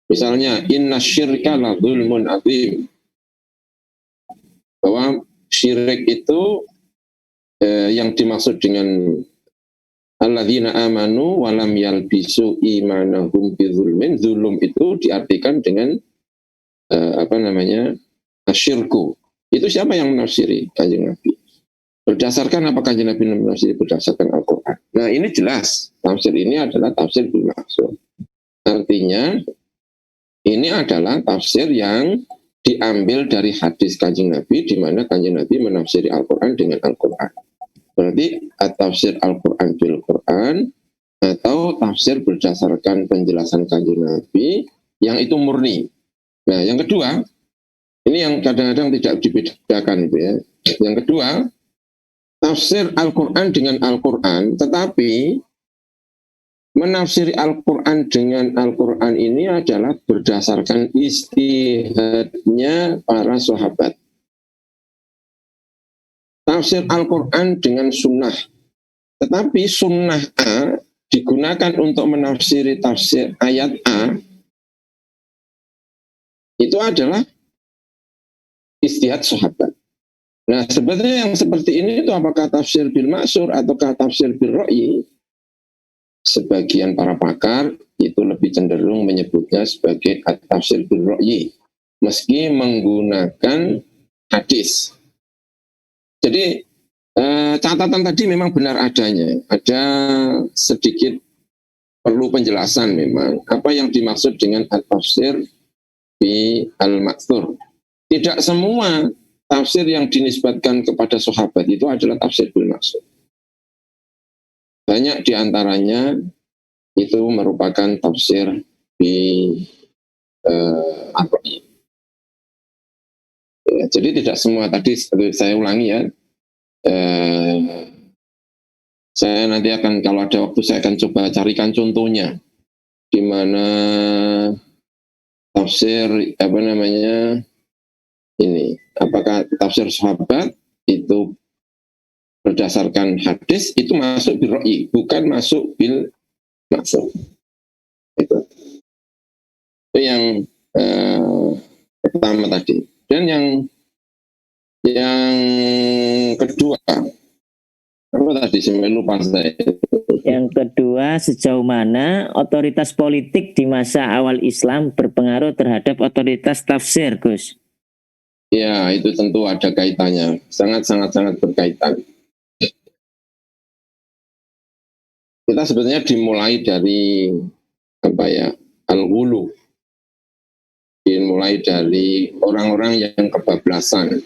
Misalnya, inna syirka la dzulmun adzim. Bahwa syirik itu yang dimaksud dengan alladzina amanu walam yalbisu imanahum bidzulmin. Zulum itu diartikan dengan asyirku. Itu siapa yang menafsiri? Kanjeng Nabi. Berdasarkan apa Kanjeng Nabi menafsiri? Berdasarkan Al-Quran. Nah ini jelas, tafsir ini adalah tafsir bil ma'thur. Artinya ini adalah tafsir yang diambil dari hadis Kanjeng Nabi, di mana Kanjeng Nabi menafsiri Al-Quran dengan Al-Quran. Berarti tafsir Al-Quran bil Quran, atau tafsir berdasarkan penjelasan Kanjeng Nabi yang itu murni. Nah, yang kedua, ini yang kadang-kadang tidak dibedakan itu ya. Yang kedua, tafsir Al-Quran dengan Al-Quran, tetapi menafsiri Al-Quran dengan Al-Quran ini adalah berdasarkan ijtihadnya para sahabat. Tafsir Al-Quran dengan sunnah, tetapi sunnah A digunakan untuk menafsiri tafsir ayat A, itu adalah ijtihad sahabat. Nah, sebetulnya yang seperti ini itu apakah tafsir bil ma'sur ataukah tafsir bil ra'yi? Sebagian para pakar itu lebih cenderung menyebutnya sebagai tafsir bil ra'yi, meski menggunakan hadis. Jadi catatan tadi memang benar adanya, ada sedikit perlu penjelasan memang apa yang dimaksud dengan tafsir bi al-ma'thur. Tidak semua tafsir yang dinisbatkan kepada sahabat itu adalah tafsir bil ma'thur. Banyak diantaranya itu merupakan tafsir bi al-ra'yi. Ya, jadi tidak semua, tadi saya ulangi ya, saya nanti akan, kalau ada waktu saya akan coba carikan contohnya di mana tafsir ini, apakah tafsir sahabat itu berdasarkan hadis itu masuk bil ra'yi, bukan masuk bil ma'thur. Itu yang pertama tadi. Dan yang kedua, apa tadi saya lupa saya. Yang kedua, sejauh mana otoritas politik di masa awal Islam berpengaruh terhadap otoritas tafsir, Gus? Ya, itu tentu ada kaitannya, sangat berkaitan. Kita sebetulnya dimulai dari al-ghulu, dimulai dari orang-orang yang kebablasan.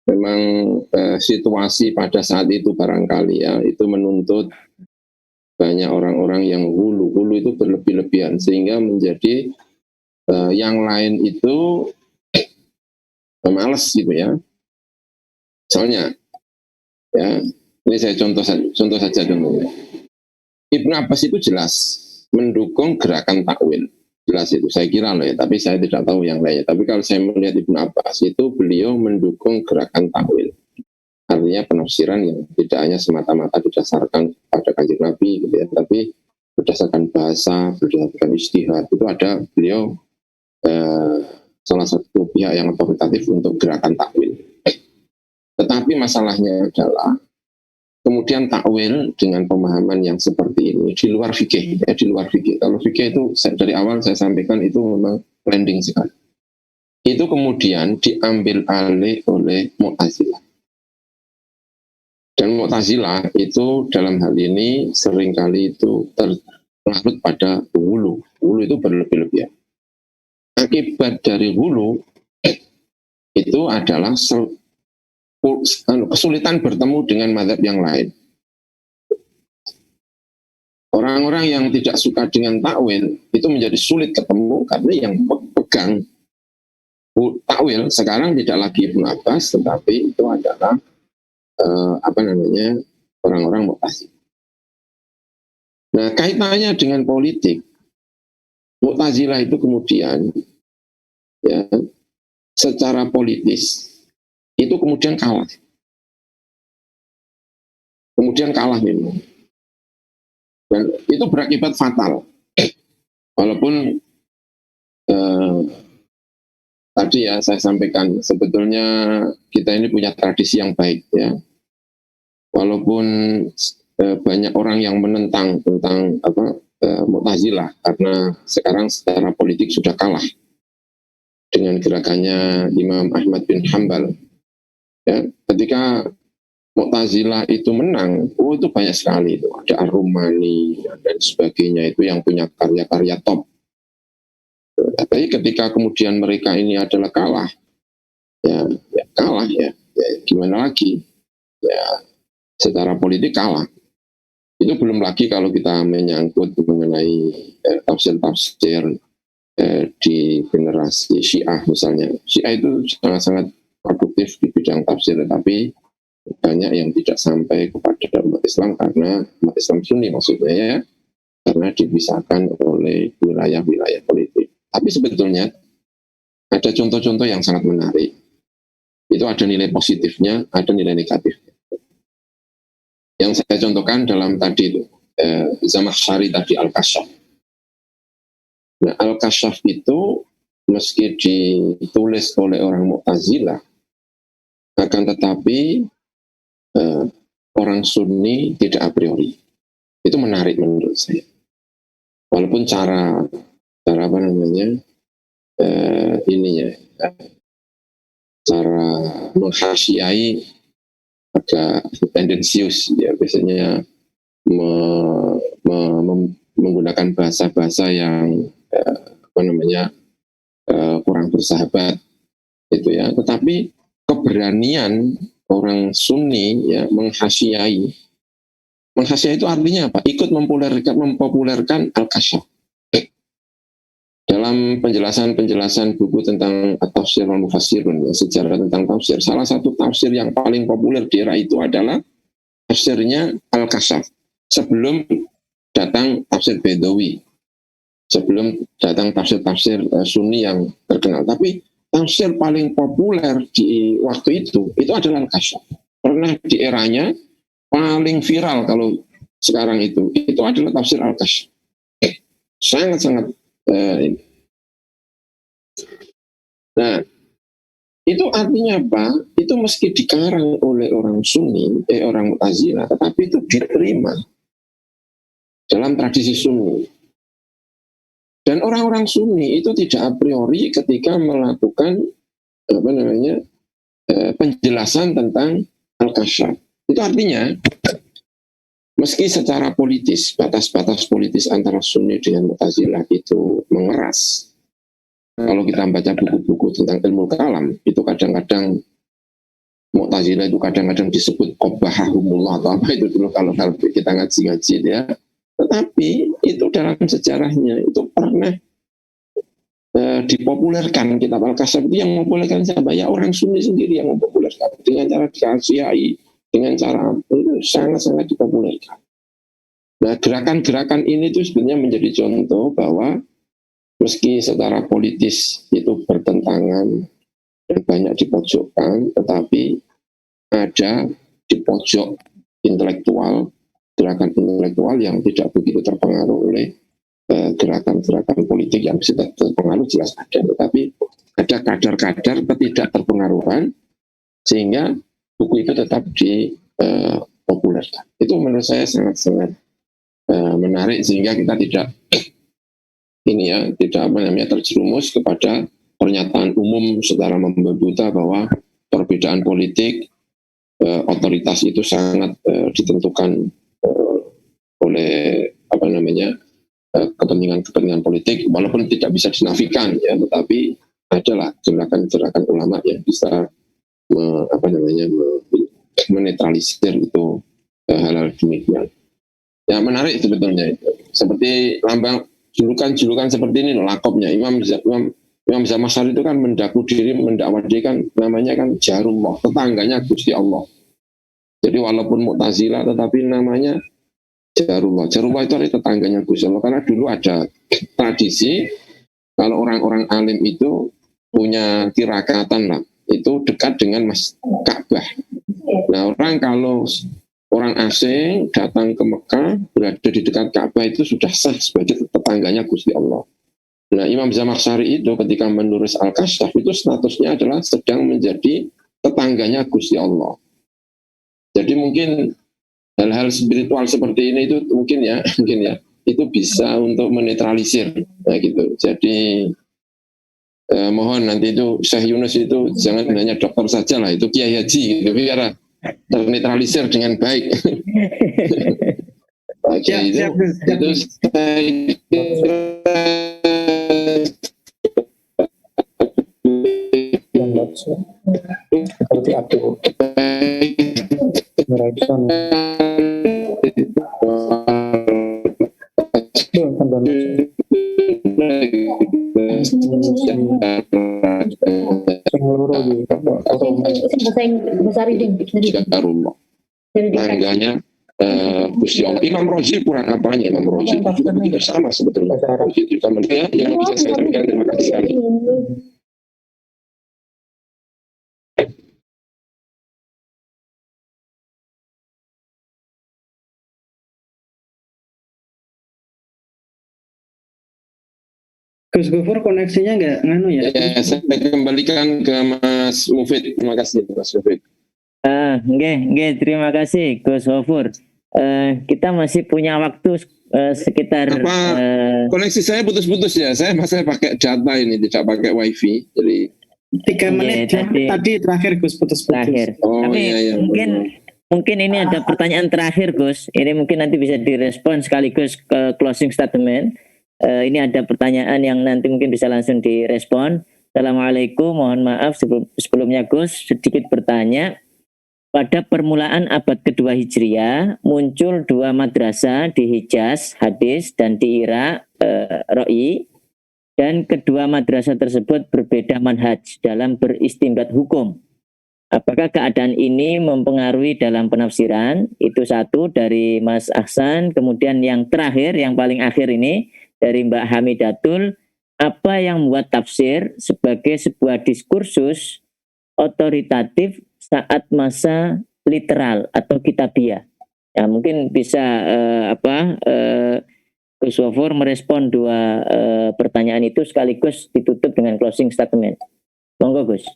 Memang situasi pada saat itu barangkali ya, itu menuntut banyak orang-orang yang hulu itu berlebih-lebihan, sehingga menjadi yang lain itu males gitu ya. Misalnya ya, ini saya contoh saja dulu. Ibnu Abbas itu jelas mendukung gerakan takwil, jelas itu, saya kira loh ya, tapi saya tidak tahu yang lainnya. Tapi kalau saya melihat Ibnu Abbas itu, beliau mendukung gerakan takwil, artinya penafsiran yang tidak hanya semata-mata didasarkan pada Kanjeng Nabi gitu ya, tapi berdasarkan bahasa, berdasarkan ijtihad. Itu ada beliau salah satu pihak yang otoritatif untuk gerakan takwil. Tetapi masalahnya adalah kemudian takwil dengan pemahaman yang seperti ini di luar fikih, ya, di luar fikih. Kalau fikih itu dari awal saya sampaikan itu memang landing sekali. Itu kemudian diambil alih oleh Mu'tazilah. Dan Mu'tazilah itu dalam hal ini seringkali itu terlarut pada hulu. Hulu itu berlebih-lebihan. Akibat dari hulu itu adalah kesulitan bertemu dengan mazhab yang lain. Orang-orang yang tidak suka dengan takwil itu menjadi sulit ketemu, karena yang pegang takwil sekarang tidak lagi Ibnu Abbas, tetapi itu adalah orang-orang Mu'tazilah. Nah, kaitannya dengan politik, Mu'tazilah itu kemudian ya secara politis itu kemudian kalah. Kemudian kalah memang. Dan itu berakibat fatal. Walaupun tadi ya saya sampaikan, sebetulnya kita ini punya tradisi yang baik ya. Walaupun banyak orang yang menentang tentang Mu'tazilah, karena sekarang secara politik sudah kalah dengan gerakannya Imam Ahmad bin Hanbal. Ya, ketika Mu'tazilah itu menang, itu banyak sekali itu. Ada Ar-Rumani dan sebagainya itu yang punya karya-karya top. Tapi ketika kemudian mereka ini adalah kalah, ya kalah ya gimana lagi? Ya secara politik kalah. Itu belum lagi kalau kita menyangkut mengenai tafsir-tafsir di generasi Syiah misalnya. Syiah itu sangat-sangat produktif di bidang tafsir, tetapi banyak yang tidak sampai kepada umat Islam karena umat Islam Sunni maksudnya ya, karena dipisahkan oleh wilayah-wilayah politik. Tapi sebetulnya ada contoh-contoh yang sangat menarik. Itu ada nilai positifnya, ada nilai negatifnya. Yang saya contohkan dalam tadi itu Zamakhsyari tadi Al-Kashaf. Nah, Al-Kashaf itu meski ditulis oleh orang Mu'tazilah, akan tetapi orang Sunni tidak a priori. Itu menarik menurut saya. Walaupun cara apa namanya cara menghasiai agak tendensius ya, biasanya menggunakan bahasa-bahasa yang kurang bersahabat itu ya. Tetapi keberanian orang Sunni ya menghasiai itu artinya apa? Ikut mempopulerkan Al-Kashaf. Dalam penjelasan buku tentang At-Tafsir wal Mufassirun, ya, sejarah tentang tafsir, salah satu tafsir yang paling populer di era itu adalah tafsirnya Al-Kashaf. Sebelum datang tafsir Bedawi, sebelum datang tafsir-tafsir Sunni yang terkenal. Tapi tafsir paling populer di waktu itu adalah Al-Kashaf. Pernah di eranya paling viral kalau sekarang itu adalah tafsir Al-Kashaf. Sangat-sangat nah, itu artinya apa? Itu meski dikarang oleh orang Sunni, orang Mu'tazilah, tetapi itu diterima dalam tradisi Sunni. Dan orang-orang Sunni itu tidak a priori ketika melakukan penjelasan tentang Al-Kashaf. Itu artinya meski secara politis, batas-batas politis antara Sunni dengan Mu'tazilah itu mengeras. Kalau kita baca buku-buku tentang ilmu kalam, itu kadang-kadang Mu'tazilah itu kadang-kadang disebut qabbahahumullah atau apa itu dulu kalau kita ngaji-ngaji ya. Tetapi itu dalam sejarahnya itu pernah dipopulerkan. Kitab Al-Kashaf itu yang mempopulerkan siapa? Ya orang Sunni sendiri yang mempopulerkan dengan cara dikasihi, dengan cara itu sangat-sangat dipopulerkan. Nah, gerakan-gerakan ini tuh sebenarnya menjadi contoh bahwa meski secara politis itu bertentangan dan banyak dipojokkan, tetapi ada di pojok intelektual, gerakan intelektual yang tidak begitu terpengaruh oleh gerakan-gerakan politik yang bisa terpengaruh jelas ada, tetapi ada kadar-kadar ketidakterpengaruhan sehingga buku itu tetap dipopulerkan. Itu menurut saya sangat-sangat menarik sehingga kita tidak terjerumus kepada pernyataan umum secara membuta bahwa perbedaan politik otoritas itu sangat ditentukan oleh kepentingan politik, walaupun tidak bisa dinafikan ya, tetapi adalah gerakan-gerakan ulama yang bisa menetralisir itu hal-hal demikian. Ya menarik sebetulnya itu. Seperti lambang julukan seperti ini lakopnya Imam Zamakhsyari itu kan mendaku diri, mendakwa diri kan namanya kan Jarullah, tetangganya Gusti Allah. Jadi walaupun Mu'tazilah tetapi namanya Jarullah. Jarullah itu adalah tetangganya Gusti Allah, karena dulu ada tradisi kalau orang-orang alim itu punya tirakatan lah, itu dekat dengan Ka'bah. Nah, kalau orang asing datang ke Mekah berada di dekat Ka'bah itu sudah sah sebagai tetangganya Gusti Allah. Nah, Imam Zamakhsyari itu ketika menulis Al-Kashaf itu statusnya adalah sedang menjadi tetangganya Gusti Allah. Jadi mungkin hal-hal spiritual seperti ini itu mungkin ya itu bisa untuk menetralisir gitu. Jadi mohon nanti itu Syekh Yunus itu jangan hanya dokter saja lah, itu Kiai Haji gitu, biar ternetralisir dengan baik. Oke, Siap, Gus. itu saya kira Jakarullah. Tangganya Gusti Allah. Imam Rozi kurang apanya Imam Rozi? Juga sama sebetulnya. Itu juga ya, yang bisa saya sampaikan. Terima kasih sekali. Gus Gufur koneksinya nggak nganu ya? Ya, saya kembalikan ke Mas Mufid. Terima kasih Mas Mufid. Nggih, terima kasih Gus Gofur. Kita masih punya waktu sekitar Koneksi saya putus-putus ya. Saya masih pakai data ini, tidak pakai wifi. Jadi 3 menit tadi terakhir Gus putus-putus. terakhir. oh Tapi iya, mungkin ini ada pertanyaan terakhir Gus. Ini mungkin nanti bisa direspon sekaligus ke closing statement. Ini ada pertanyaan yang nanti mungkin bisa langsung direspon. Assalamualaikum, mohon maaf sebelumnya Gus sedikit bertanya. Pada permulaan abad kedua Hijriah muncul 2 madrasah di Hijaz, Hadis, dan di Irak, Ro'i. Dan kedua madrasah tersebut berbeda manhaj dalam beristinbat hukum. Apakah keadaan ini mempengaruhi dalam penafsiran? Itu satu dari Mas Ahsan. Kemudian yang terakhir, yang paling akhir ini dari Mbak Hamidatul. Apa yang membuat tafsir sebagai sebuah diskursus otoritatif saat masa literal atau kitabiah? Ya, mungkin bisa Gus Gofur merespon 2 pertanyaan itu sekaligus ditutup dengan closing statement. Monggo Gus.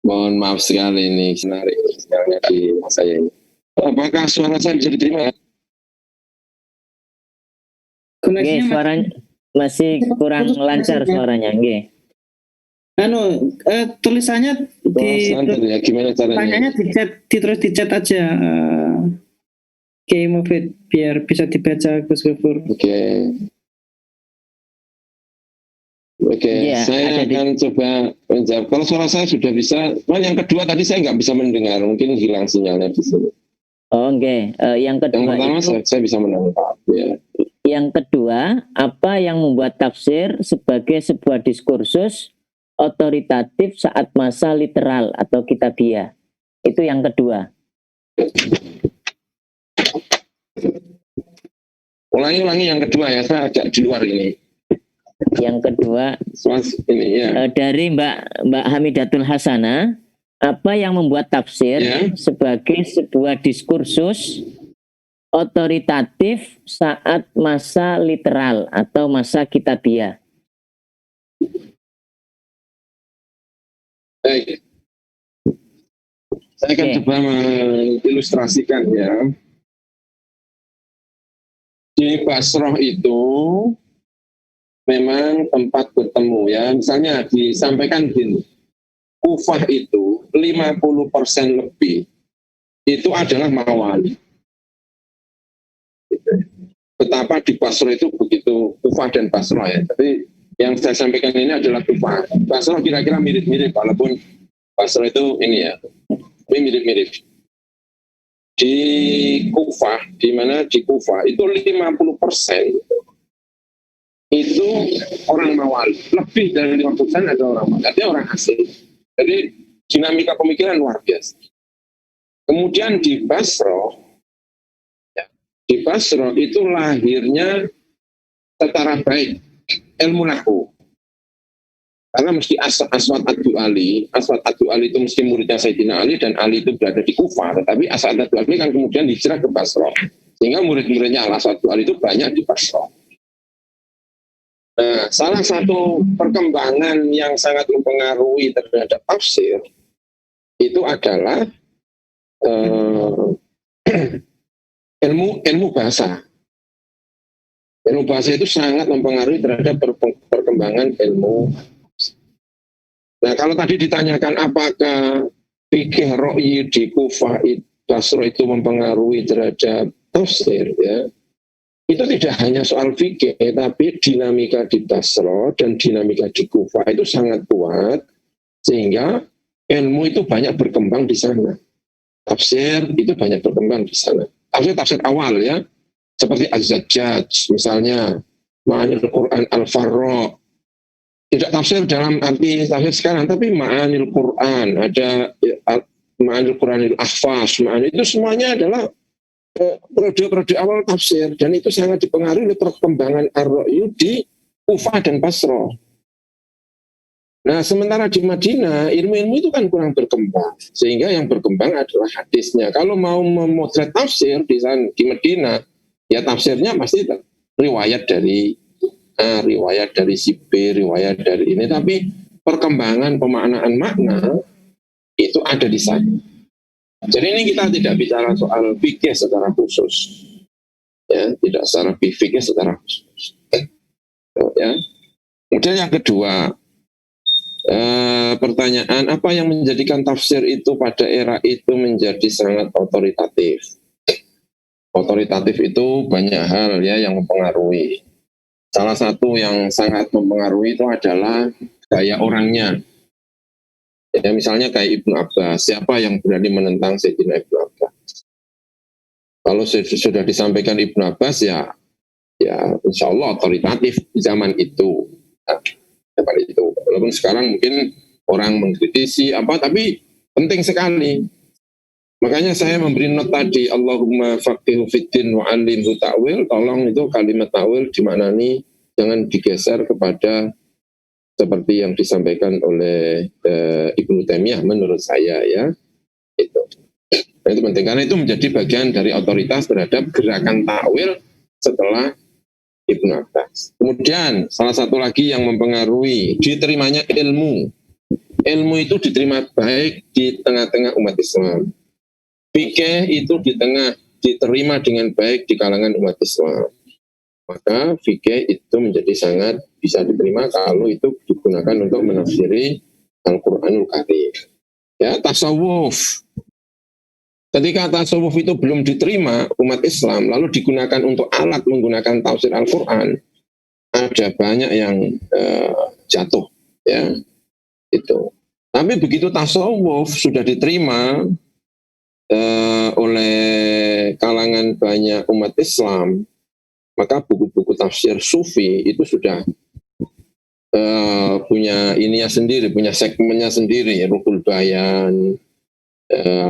Mohon maaf sekali ini menarik sinyalnya di saya ini. Apakah suara saya bisa diterima? Nggih, suaranya masih kurang lancar suaranya, nggih. Tulisannya Ya, gimana caranya? tanyanya terus di chat aja. Kiai Mufid biar bisa dibaca Gus Gufur. Oke, Ya, saya akan coba menjawab. Kalau suara saya sudah bisa, yang kedua tadi saya nggak bisa mendengar, mungkin hilang sinyalnya di sini. Oh, nggih. Yang kedua Yang pertama itu, saya bisa menangkap. Ya. yang kedua, apa yang membuat tafsir sebagai sebuah diskursus otoritatif saat masa literal atau kitabiah? Itu yang kedua. Ulangi yang kedua ya, saya agak di luar ini. Yang kedua Ini ya. dari Mbak Hamidatul Hasanah, apa yang membuat tafsir sebagai sebuah diskursus otoritatif saat masa literal atau masa kitabiah? Baik. Saya akan coba mengilustrasikan ya. Di Basrah itu memang tempat bertemu ya. Misalnya disampaikan gini, Kufah itu 50% lebih itu adalah mawali. Betapa di Basrah itu begitu, Kufah dan Basrah ya. Tapi yang saya sampaikan ini adalah Kufah. Basrah kira-kira mirip-mirip, walaupun Basrah itu ini ya, ini mirip-mirip. Di Kufah, di mana di Kufah itu 50% itu orang Mawali, lebih dari 50% ada orang Mawali, artinya orang asing. Jadi dinamika pemikiran luar biasa. Kemudian di Basrah, di Basrah itu lahirnya secara baik ilmu nahwu. Karena mesti Aswad Ad-Du'ali itu mesti muridnya Sayyidina Ali, dan Ali itu berada di Kufah, tetapi Aswad Ad-Du'ali kan kemudian hijrah ke Basrah, sehingga murid-muridnya Aswad Ad-Du'ali itu banyak di Basrah. Nah, salah satu perkembangan yang sangat mempengaruhi terhadap tafsir itu adalah ilmu bahasa. Ilmu bahasa itu sangat mempengaruhi terhadap perkembangan ilmu. Nah, kalau tadi ditanyakan apakah fikih ra'yi di Kufah Basra itu mempengaruhi terhadap tafsir, ya, itu tidak hanya soal fikih, tapi dinamika di Basra dan dinamika di Kufah itu sangat kuat, sehingga ilmu itu banyak berkembang di sana. Tafsir itu banyak berkembang di sana. Tafsir awal, ya, seperti Az-Zajjaj misalnya, Ma'anil Quran Al-Farra. Tidak tafsir dalam arti tafsir sekarang, tapi Ma'anil Quran, ada Ma'anil Quranil Ahfaz, Ma'anil, itu semuanya adalah periode awal tafsir, dan itu sangat dipengaruhi oleh perkembangan ar-ra'yu di Kufah dan Basra. Nah, sementara di Madinah ilmu-ilmu itu kan kurang berkembang, sehingga yang berkembang adalah hadisnya. Kalau mau memotret tafsir di Madinah, ya tafsirnya pasti riwayat dari A, riwayat dari si B, riwayat dari ini, tapi perkembangan pemaknaan makna itu ada di sana. Jadi ini kita tidak bicara soal fikih secara khusus, ya, tidak secara fikih secara khusus, ya. Kemudian yang kedua, pertanyaan apa yang menjadikan tafsir itu pada era itu menjadi sangat otoritatif? Otoritatif itu banyak hal, ya, yang mempengaruhi. Salah satu yang sangat mempengaruhi itu adalah gaya orangnya. Ya, misalnya kayak Ibnu Abbas, siapa yang berani menentang Sayyidina Ibnu Abbas? Kalau sudah disampaikan Ibnu Abbas, ya insya Allah otoritatif di zaman itu. Nah, zaman itu. Walaupun sekarang mungkin orang mengkritisi tapi penting sekali. Makanya saya memberi not tadi, Allahumma faqihu fiddin wa alimhu ta'wil. Tolong itu kalimat ta'wil dimaknani, jangan digeser kepada seperti yang disampaikan oleh Ibnu Taimiyah menurut saya, ya. Itu. Nah, itu penting karena itu menjadi bagian dari otoritas terhadap gerakan takwil setelah Ibnu Abbas. Kemudian salah satu lagi yang mempengaruhi diterimanya ilmu. Ilmu itu diterima baik di tengah-tengah umat Islam. Fikih itu diterima dengan baik di kalangan umat Islam. Maka fikih itu menjadi sangat bisa diterima kalau itu digunakan untuk menafsiri Al-Quranul Karim. Ya, tasawuf. Ketika tasawuf itu belum diterima umat Islam, lalu digunakan untuk alat menggunakan tafsir Al-Quran, ada banyak yang jatuh, ya, itu. Tapi begitu tasawuf sudah diterima oleh kalangan banyak umat Islam, maka buku-buku tafsir sufi itu sudah punya ininya sendiri, punya segmennya sendiri, ya, Ruhul Bayan,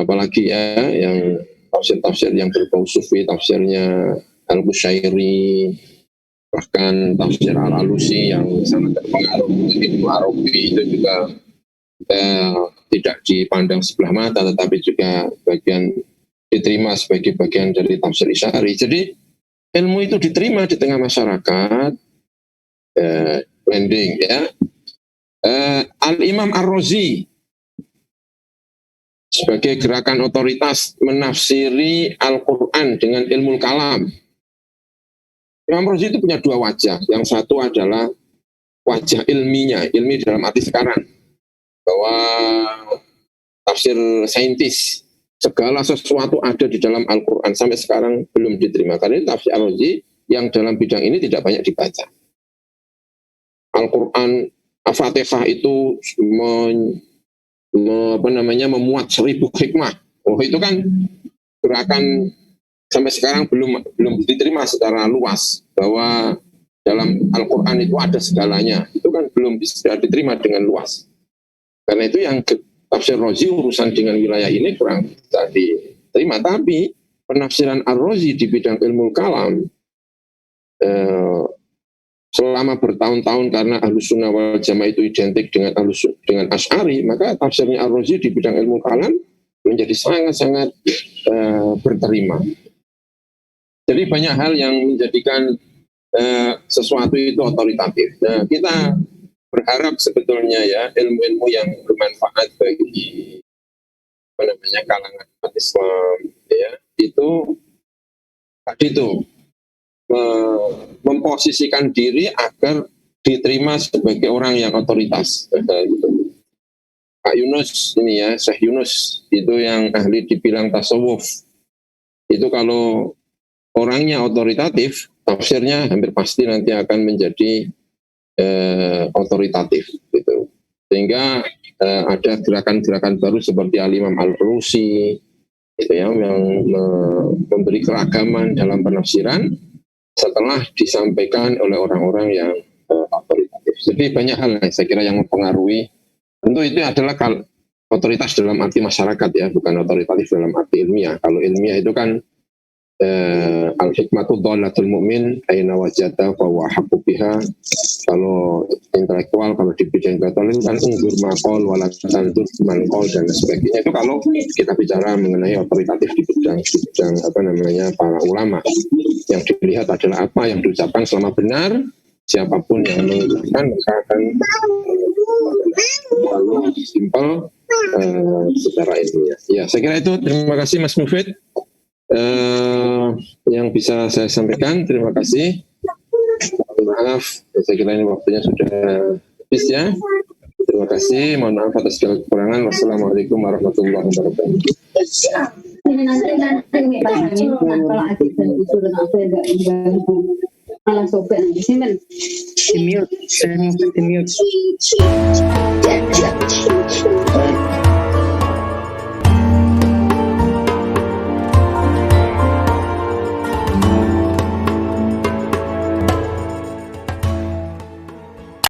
apalagi, ya, yang tafsir-tafsir yang berbau sufi, tafsirnya Al-Bushairi, bahkan tafsir Al-Alusi yang sangat terpengaruh Ibnu Arabi itu juga tidak dipandang sebelah mata, tetapi juga diterima sebagai bagian dari tafsir Isyari. Jadi ilmu itu diterima di tengah masyarakat, landing, ya. Al-Imam Ar-Razi sebagai gerakan otoritas menafsiri Al-Quran dengan ilmu kalam. Imam Ar-Razi itu punya dua wajah. Yang satu adalah wajah ilminya, ilmi dalam arti sekarang, bahwa tafsir saintis, segala sesuatu ada di dalam Al-Quran, sampai sekarang belum diterima. Karena tafsir Ar-Razi yang dalam bidang ini tidak banyak dibaca. Al-Quran, Al-Fatihah itu memuat 1000 hikmah. Oh, itu kan gerakan sampai sekarang belum diterima secara luas, bahwa dalam Al-Quran itu ada segalanya. Itu kan belum bisa diterima dengan luas. Karena itu yang tafsir Razi urusan dengan wilayah ini kurang bisa diterima. Tapi penafsiran Ar-Razi di bidang ilmu kalam selama bertahun-tahun, karena Ahlus Sunnah wal Jamaah itu identik dengan Asy'ari, maka tafsirnya Ar-Razi di bidang ilmu kalam menjadi sangat-sangat berterima. Jadi banyak hal yang menjadikan sesuatu itu otoritatif. Nah, kita berharap sebetulnya ya ilmu-ilmu yang bermanfaat bagi kalangan umat Islam ya itu tadi itu memposisikan diri agar diterima sebagai orang yang otoritas gitu. Pak Yunus ini ya, Syekh Yunus itu yang ahli dibilang tasawuf. Itu kalau orangnya otoritatif, tafsirnya hampir pasti nanti akan menjadi otoritatif gitu. Sehingga ada gerakan-gerakan baru seperti Al-Imam Al-Rusi gitu ya, yang memberi keragaman dalam penafsiran setelah disampaikan oleh orang-orang yang otoritatif. Jadi banyak hal saya kira yang mempengaruhi. Tentu itu adalah otoritas dalam arti masyarakat ya, bukan otoritatif dalam arti ilmiah. Kalau ilmiah itu kan al-hikmatu dhalatul mu'min aina wajata fa huwa haqqu biha. Kalau intelektual, kalau di bidang intelektual itu kan undur maqal wala tandur manqal dan sebagainya. Itu kalau kita bicara mengenai otoritatif di bidang para ulama. Yang dilihat adalah apa yang diucapkan selama benar, siapapun yang mengucapkan maka akan lalu simpel secara ilmiah. Ya, saya kira itu. Terima kasih Mas Mufid yang bisa saya sampaikan. Terima kasih. Maaf, saya kira ini waktunya sudah habis ya. Terima kasih. Mohon maaf atas segala kekurangan. Wassalamualaikum warahmatullahi wabarakatuh. Ini nanti kalau adik dan usul saya nggak diganggu malah sobek nanti simpen. Di mute, saya mau di mute.